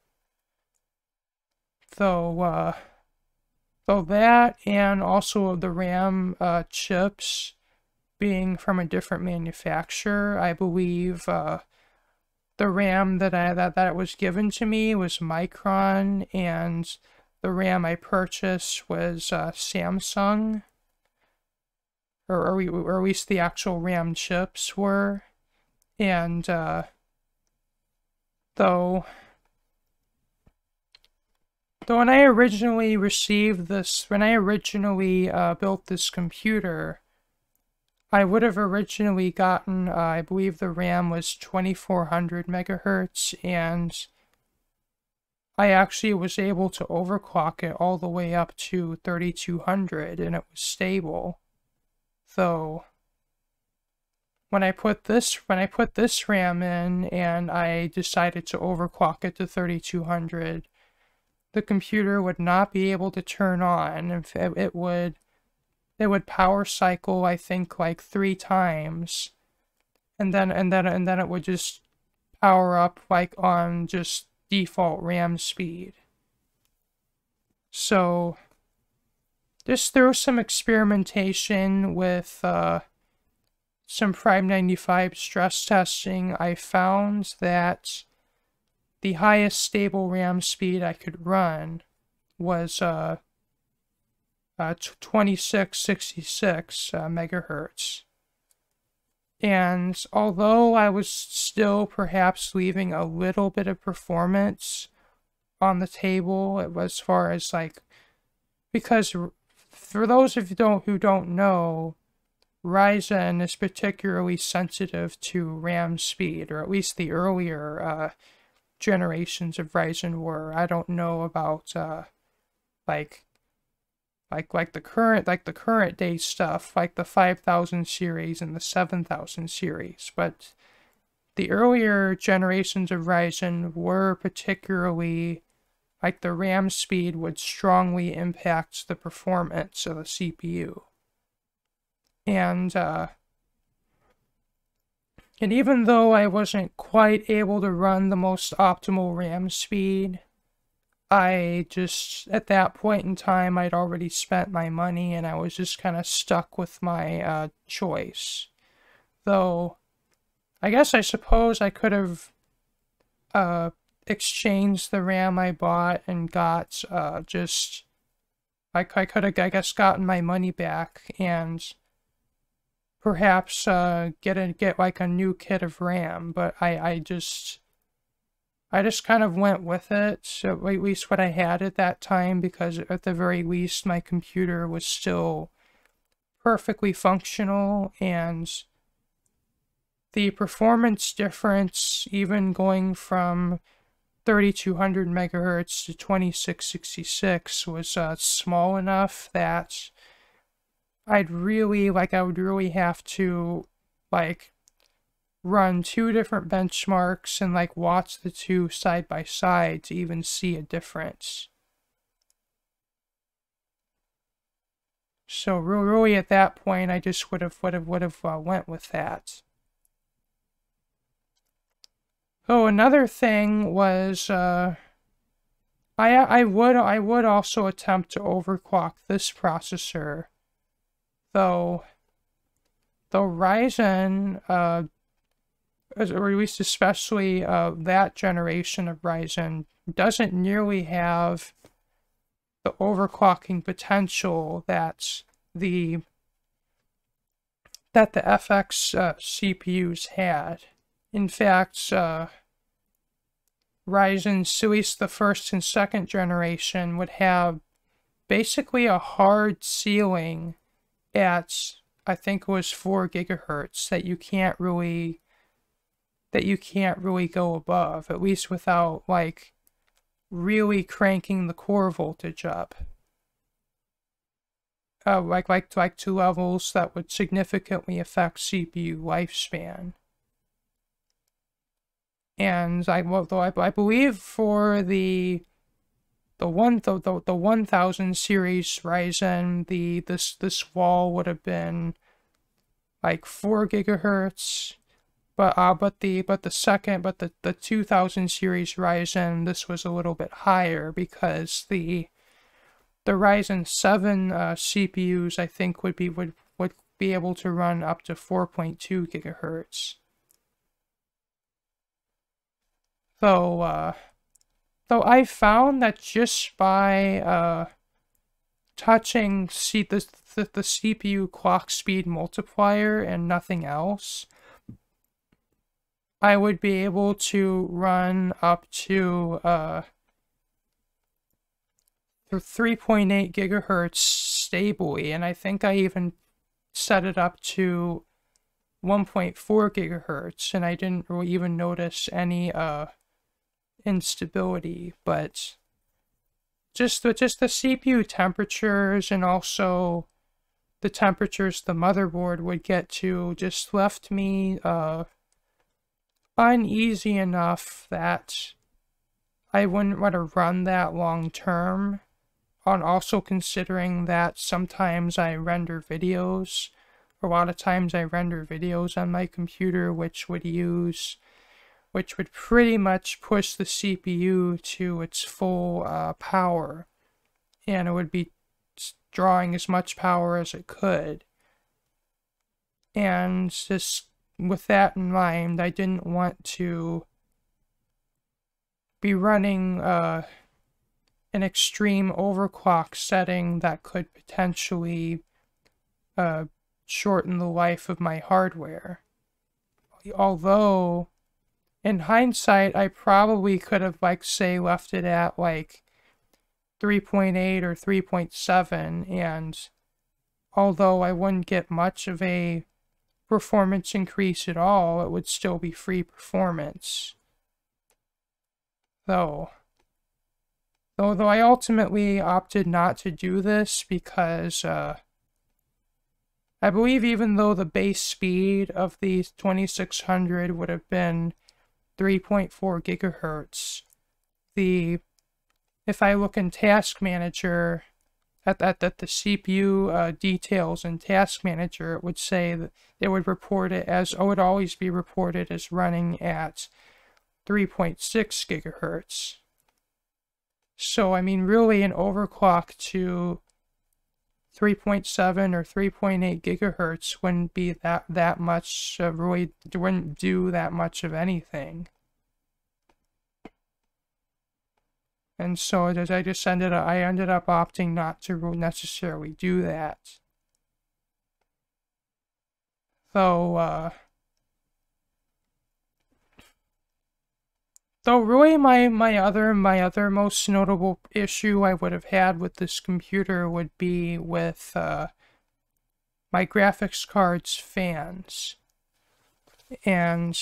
Though that, and also the RAM chips being from a different manufacturer, I believe the RAM that was given to me was Micron, and the RAM I purchased was Samsung, or at least the actual RAM chips were. And Though when I originally built this computer, I would have originally gotten, I believe the RAM was 2400 megahertz, and I actually was able to overclock it all the way up to 3200, and it was stable. Though when I put this RAM in and I decided to overclock it to 3200, the computer would not be able to turn on. It would power cycle, I think, like 3 times, and then it would just power up like on just default RAM speed. So just through some experimentation with some Prime 95 stress testing, I found that the highest stable RAM speed I could run was 2666 megahertz. And although I was still perhaps leaving a little bit of performance on the table as far as like, because for those of you who don't know, Ryzen is particularly sensitive to RAM speed, or at least the earlier generations of Ryzen were. I don't know about like the current day stuff, like the 5000 series and the 7000 series, but the earlier generations of Ryzen were particularly, like, the RAM speed would strongly impact the performance of the CPU. And even though I wasn't quite able to run the most optimal RAM speed, I just, at that point in time, I'd already spent my money, and I was just kind of stuck with my choice. Though, I suppose I could have exchanged the RAM I bought and got just, I could have, I guess, gotten my money back and perhaps get like a new kit of RAM, but I just kind of went with it, so at least what I had at that time, because at the very least my computer was still perfectly functional, and the performance difference, even going from 3200 megahertz to 2666, was small enough that I would really have to, like, run 2 different benchmarks and, like, watch the 2 side by side to even see a difference. So really at that point, I just would have went with that. Oh, another thing was I would also attempt to overclock this processor, though Ryzen or at least especially that generation of Ryzen doesn't nearly have the overclocking potential that the FX CPUs had. In fact, Ryzen's, at least the first and second generation, would have basically a hard ceiling at, I think it was 4 gigahertz that you can't really go above, at least without, like, really cranking the core voltage up. Like to levels that would significantly affect CPU lifespan. And I believe for the 1000 series Ryzen, this wall would have been like 4 gigahertz. But the 2000 series Ryzen, this was a little bit higher, because the Ryzen 7 CPUs, I think, would be able to run up to 4.2 gigahertz. Though I found that just by touching the CPU clock speed multiplier and nothing else, I would be able to run up to 3.8 gigahertz stably, and I think I even set it up to 1.4 gigahertz, and I didn't really even notice any instability. But just the CPU temperatures, and also the temperatures the motherboard would get to, just left me uneasy enough that I wouldn't want to run that long term. On also considering that sometimes I render videos, a lot of times I render videos on my computer, which would pretty much push the CPU to its full power, and it would be drawing as much power as it could. And just with that in mind, I didn't want to be running an extreme overclock setting that could potentially shorten the life of my hardware. Although, in hindsight, I probably could have, like, say, left it at, like, 3.8 or 3.7, and although I wouldn't get much of a performance increase at all, it would still be free performance. Though I ultimately opted not to do this because I believe even though the base speed of the 2600 would have been 3.4 gigahertz, if I look in Task Manager at the CPU details in Task Manager, it would say that it would report it as, it would always be reported as running at 3.6 gigahertz. So, I mean, really an overclock to 3.7 or 3.8 gigahertz wouldn't be that much, really wouldn't do that much of anything. And so I ended up opting not to necessarily do that. Though really my other most notable issue I would have had with this computer would be with my graphics card's fans. And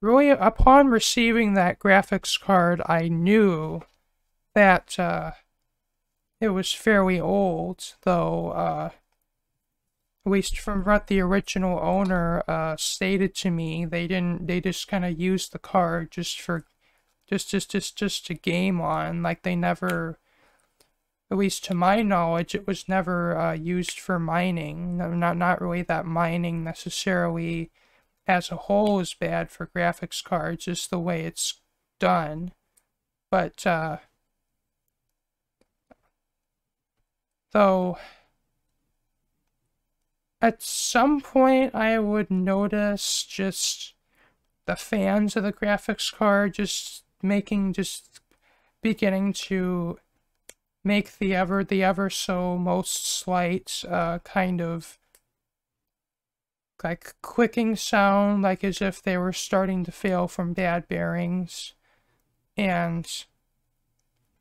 really, upon receiving that graphics card, I knew that it was fairly old, though at least from what the original owner stated to me, they just kind of used the card just to game on. Like, they never, at least to my knowledge, it was never used for mining. Not really that mining necessarily as a whole is bad for graphics cards, just the way it's done. But though at some point I would notice just the fans of the graphics card just beginning to make the ever so most slight kind of like clicking sound, like as if they were starting to fail from bad bearings. And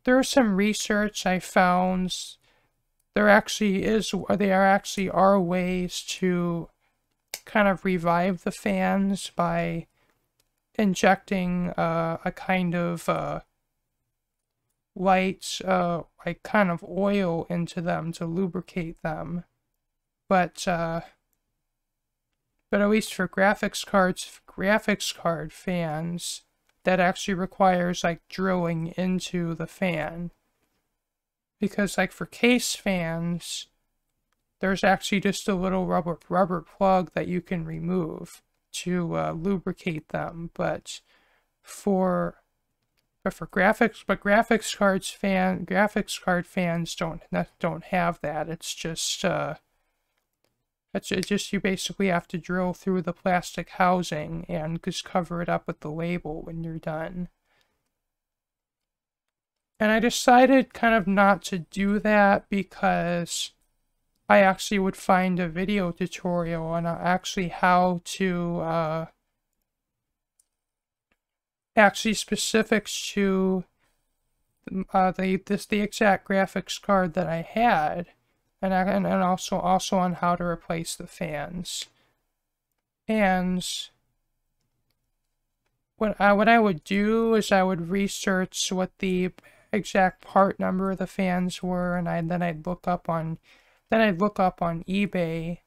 there's some research I found. There actually are ways to kind of revive the fans by injecting a kind of light, like kind of oil into them to lubricate them. But at least for graphics card fans, that actually requires like drilling into the fan. Because like for case fans, there's actually just a little rubber plug that you can remove to lubricate them. But for graphics card fans don't have that. It's just you basically have to drill through the plastic housing and just cover it up with the label when you're done. And I decided kind of not to do that because I actually would find a video tutorial on actually how to, actually specifics to the exact graphics card that I had, and also on how to replace the fans. And what I would do is I would research what the exact part number of the fans were, and then I'd look up on eBay,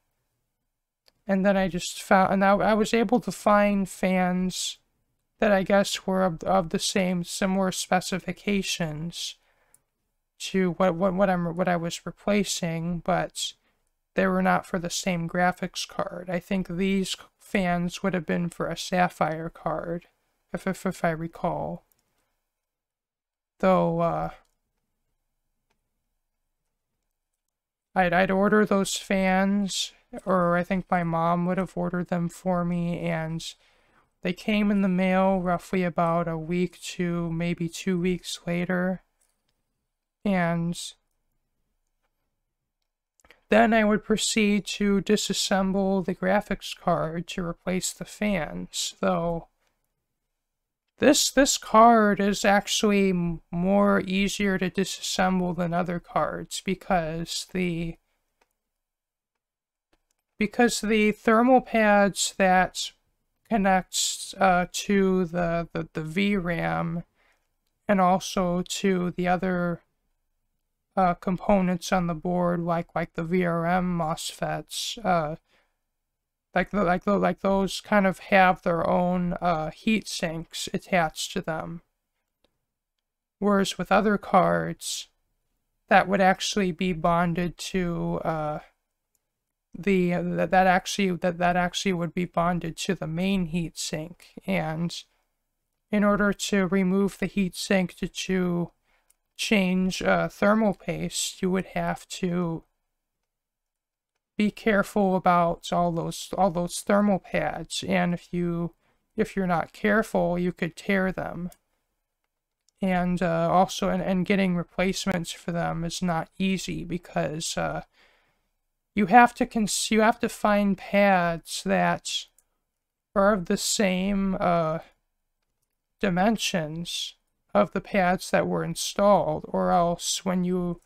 and then I just found, and I was able to find fans that I guess were of the similar specifications to what I was replacing, but they were not for the same graphics card. I think these fans would have been for a Sapphire card, if I recall. Though I'd order those fans, or I think my mom would have ordered them for me, and they came in the mail roughly about a week to maybe 2 weeks later. And then I would proceed to disassemble the graphics card to replace the fans, though this card is actually more easier to disassemble than other cards because the thermal pads that connects to the VRAM and also to the other components on the board, like the VRM MOSFETs, like those kind of have their own heat sinks attached to them. Whereas with other cards, that would actually be bonded to that actually would be bonded to the main heat sink, and in order to remove the heat sink to change thermal paste, you would have to be careful about all those thermal pads, and if you're not careful, you could tear them. And also, and getting replacements for them is not easy because you have to find pads that are of the same dimensions of the pads that were installed, or else when you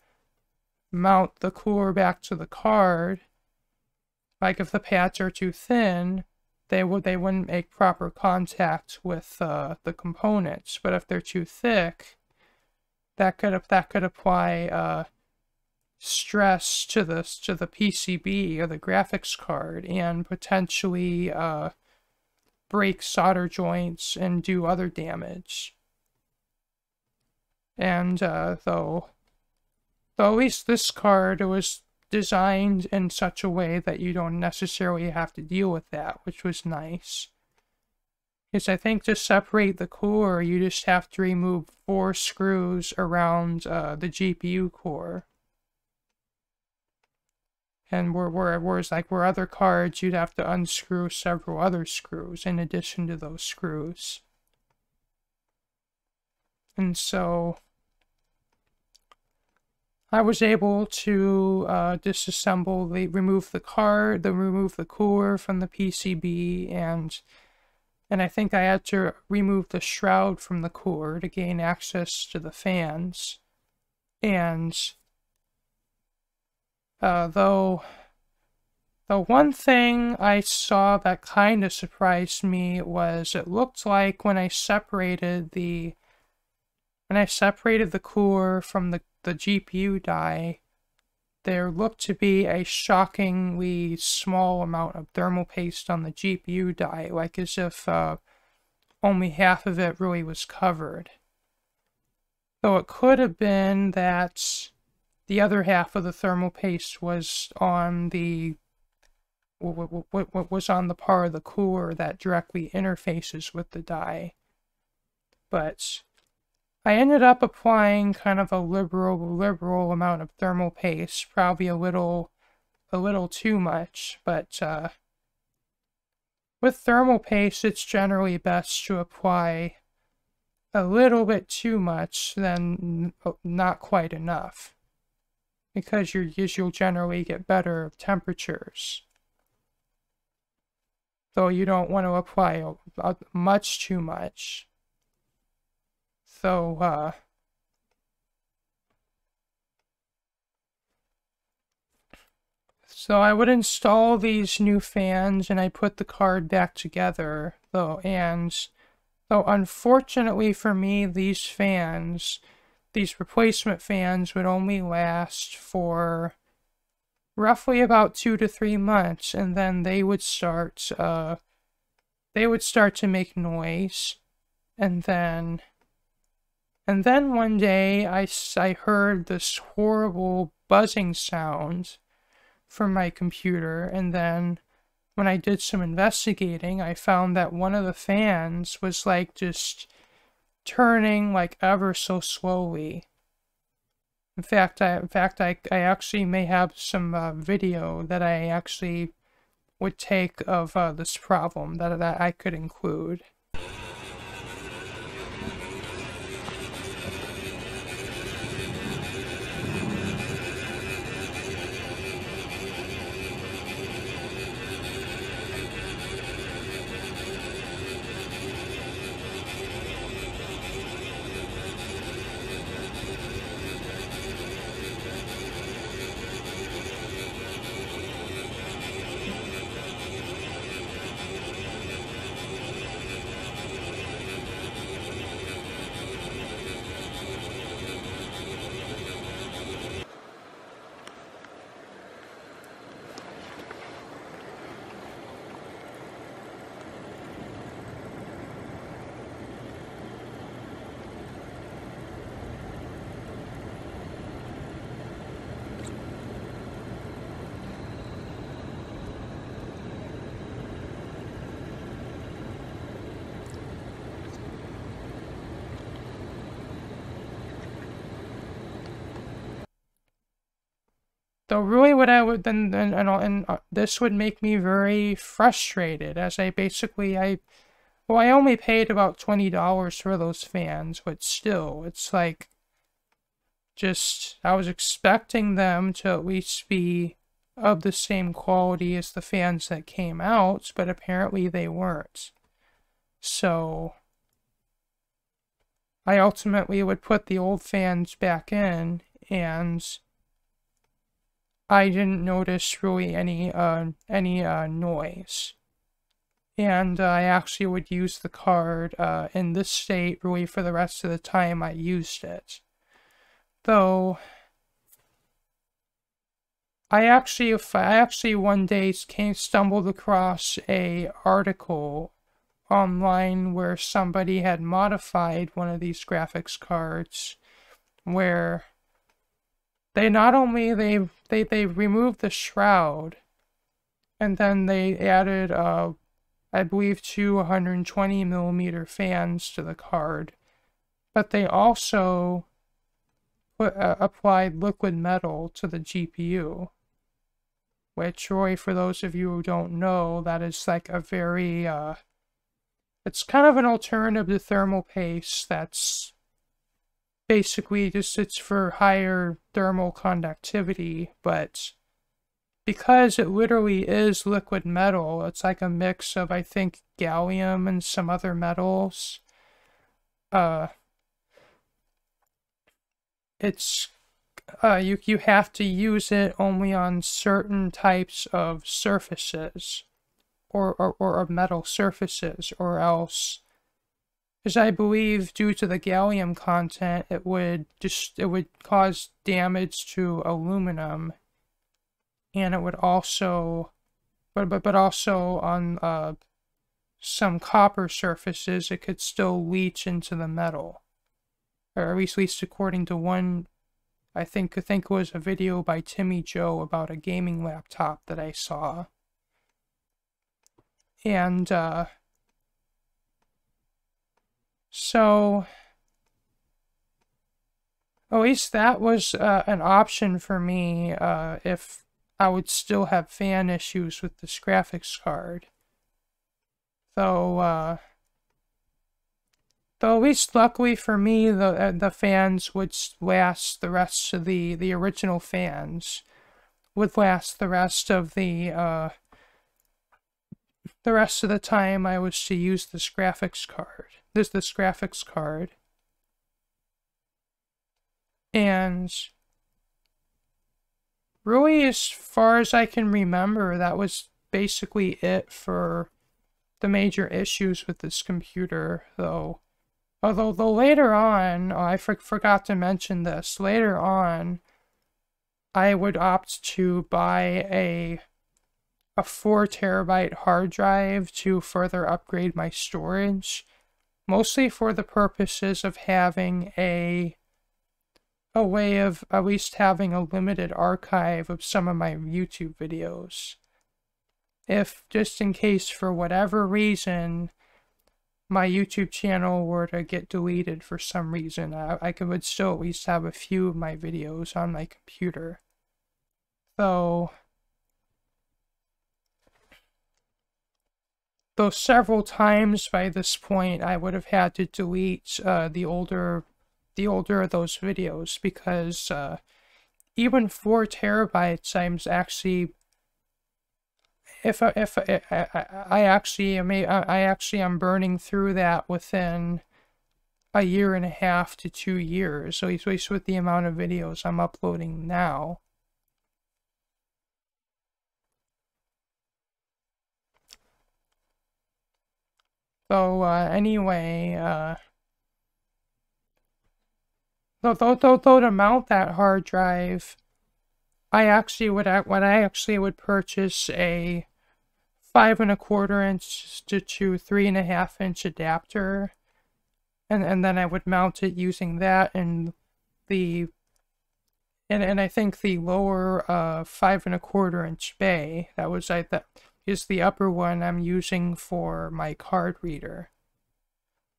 mount the cooler back to the card, like if the pads are too thin, they wouldn't make proper contact with the components. But if they're too thick, that could apply stress to the PCB or the graphics card and potentially break solder joints and do other damage. And though at least this card was designed in such a way that you don't necessarily have to deal with that, which was nice. Because I think to separate the core, you just have to remove 4 screws around the GPU core. And whereas where other cards, you'd have to unscrew several other screws in addition to those screws. And so I was able to remove the cooler from the PCB, and I think I had to remove the shroud from the cooler to gain access to the fans. And though the one thing I saw that kind of surprised me was it looked like when I separated the cooler from the GPU die, there looked to be a shockingly small amount of thermal paste on the GPU die, like as if only half of it really was covered. Though it could have been that the other half of the thermal paste was on the part of the cooler that directly interfaces with the die. But I ended up applying kind of a liberal amount of thermal paste, probably a little too much, but with thermal paste, it's generally best to apply a little bit too much than not quite enough. because you'll generally get better temperatures. Though you don't want to apply much too much. So, so I would install these new fans and I put the card back together, though, unfortunately for me, these replacement fans would only last for roughly about 2 to 3 months, and then they would start to make noise, and then one day I heard this horrible buzzing sound from my computer, and then when I did some investigating, I found that one of the fans was like just turning like ever so slowly. In fact, I actually may have some video that I actually would take of this problem that I could include. So really what I would this would make me very frustrated, as I only paid about $20 for those fans, but still, it's like, I was expecting them to at least be of the same quality as the fans that came out, but apparently they weren't. So I ultimately would put the old fans back in, and I didn't notice really any noise. And I actually would use the card in this state really for the rest of the time I used it. Though I actually one day stumbled across an article online where somebody had modified one of these graphics cards, where they not only they removed the shroud, and then they added I believe 220mm fans to the card, but they also applied liquid metal to the GPU, which, Roy, for those of you who don't know, that is like a very it's kind of an alternative to thermal paste that's basically it's for higher thermal conductivity, but because it literally is liquid metal, it's like a mix of, I think, gallium and some other metals. It's you have to use it only on certain types of surfaces, or metal surfaces, or else, as I believe, due to the gallium content, it would cause damage to aluminum, and it would also, but also on some copper surfaces, it could still leach into the metal, or at least according to one, I think it was a video by Timmy Joe about a gaming laptop that I saw. And so at least that was an option for me if I would still have fan issues with this graphics card. Though Though at least luckily for me, the fans would last the rest of the original fans would last the rest of the rest of the time I was to use this graphics card. This graphics card. And really, as far as I can remember, that was basically it for the major issues with this computer, though. Although later on, I forgot to mention this, later on, I would opt to buy a 4 terabyte hard drive to further upgrade my storage, mostly for the purposes of having a way of at least having a limited archive of some of my YouTube videos. If, just in case, for whatever reason, my YouTube channel were to get deleted for some reason, I would still at least have a few of my videos on my computer. Though several times by this point I would have had to delete the older of those videos, because even 4 terabytes, I'm actually, I actually am burning through that within a year and a half to 2 years, so at least with the amount of videos I'm uploading now. So anyway, though to mount that hard drive, I actually would purchase a 5 1/4 inch to 3.5 inch adapter, and then I would mount it using that, and I think the lower 5 1/4 inch bay, that is the upper one I'm using for my card reader.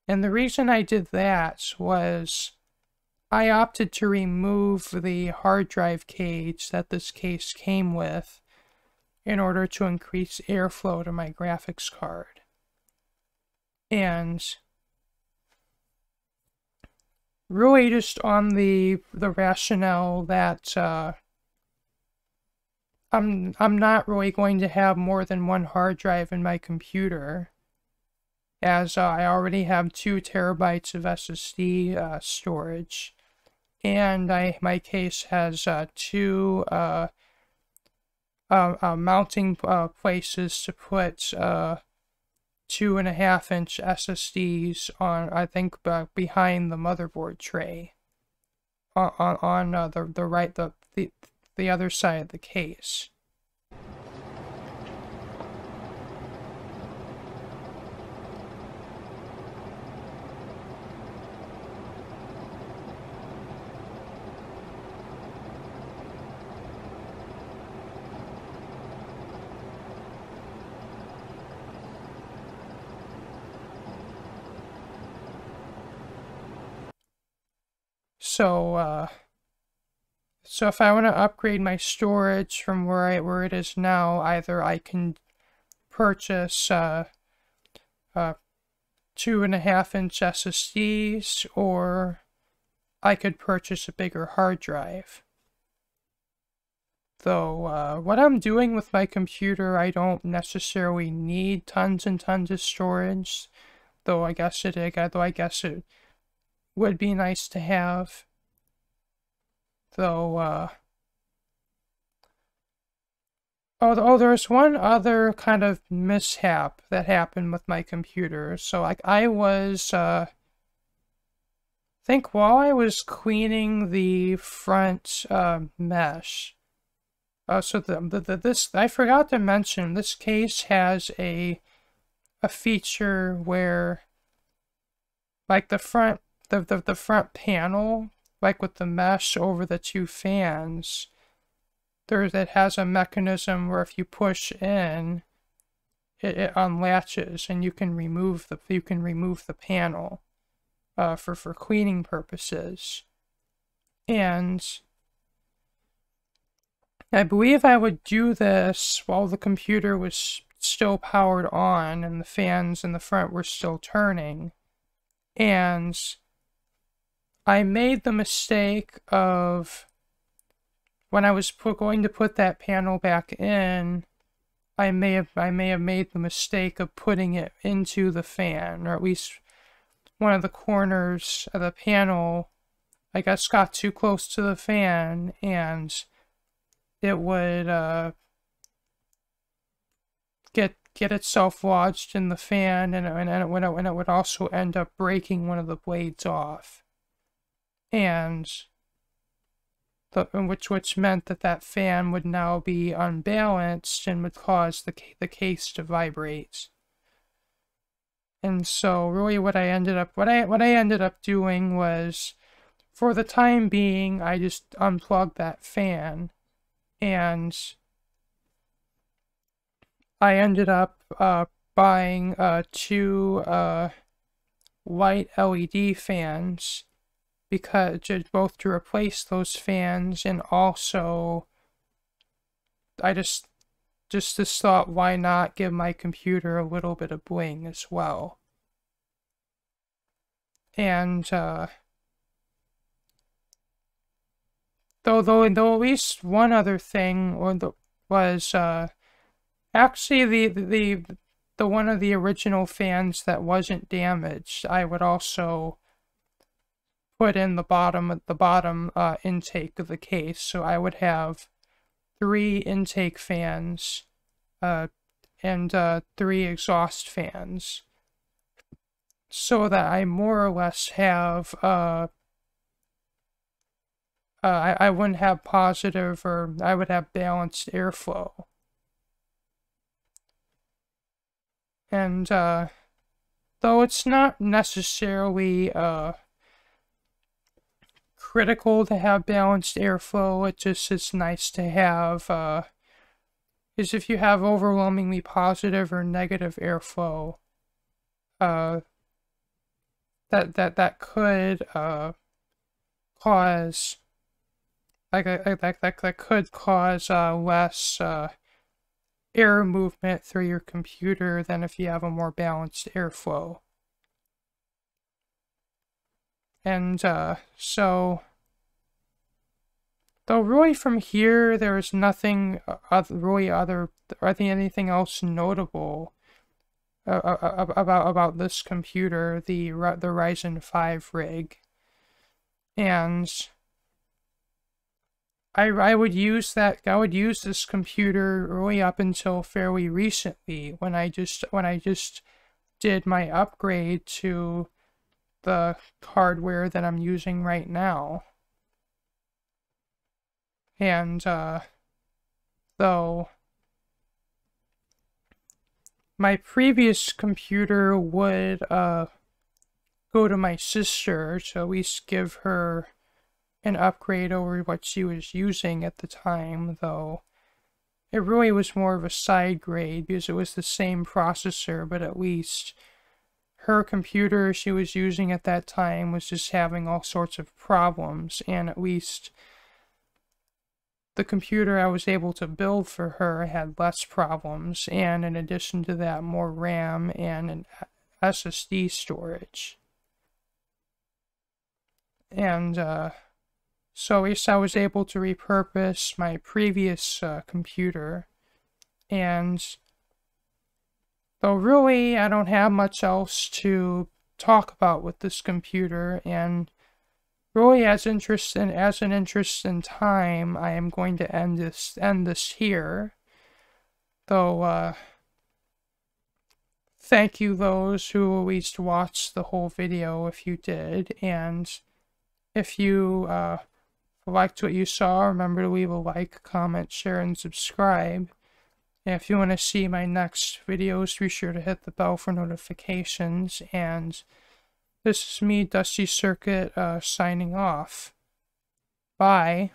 And the reason I did that was I opted to remove the hard drive cage that this case came with in order to increase airflow to my graphics card. And really just on the rationale that I'm not really going to have more than one hard drive in my computer, as I already have 2 terabytes of SSD storage, and my case has 2 mounting places to put 2.5 inch SSDs on, I think, behind the motherboard tray, on the other side of the case. So if I want to upgrade my storage from where it is now, either I can purchase 2.5 inch SSDs, or I could purchase a bigger hard drive. Though what I'm doing with my computer, I don't necessarily need tons and tons of storage. Though I guess it would be nice to have. Though, there's one other kind of mishap that happened with my computer. So, like, I was, think while I was cleaning the front mesh, so this, I forgot to mention, this case has a feature where, like, the front panel, like with the mesh over the 2 fans, it has a mechanism where if you push in, it unlatches, and you can remove the panel for cleaning purposes. And I believe I would do this while the computer was still powered on and the fans in the front were still turning. And I made the mistake of, when I was going to put that panel back in, I may have made the mistake of putting it into the fan, or at least one of the corners of the panel, I guess, got too close to the fan, and it would get itself lodged in the fan, and it would also end up breaking one of the blades off, and which meant that fan would now be unbalanced and would cause the case to vibrate. And so really what I ended up doing was, for the time being, I just unplugged that fan, and I ended up buying 2 white LED fans, because both to replace those fans, and also I just thought, why not give my computer a little bit of bling as well. And though at least one other thing was actually the one of the original fans that wasn't damaged, I would also put in the bottom intake of the case. So I would have 3 intake fans and 3 exhaust fans, so that I more or less have I wouldn't have positive, or I would have balanced airflow. And though it's not necessarily critical to have balanced airflow, it just is nice to have, is if you have overwhelmingly positive or negative airflow, that could cause that could cause less air movement through your computer than if you have a more balanced airflow. And so, though really from here there's nothing anything else notable about this computer, the Ryzen 5 rig. And I would use this computer really up until fairly recently, when I just did my upgrade to the hardware that I'm using right now. And though my previous computer would go to my sister to at least give her an upgrade over what she was using at the time, though it really was more of a side grade because it was the same processor, but at least her computer she was using at that time was just having all sorts of problems, and at least the computer I was able to build for her had less problems, and in addition to that, more RAM and an SSD storage. And so at least I was able to repurpose my previous computer. And though really I don't have much else to talk about with this computer, and really as an interest in time, I am going to end this here. Though thank you those who at least watched the whole video, if you did, and if you liked what you saw, remember to leave a like, comment, share, and subscribe. And if you want to see my next videos, be sure to hit the bell for notifications. And this is me, Dusty Circuit, signing off. Bye.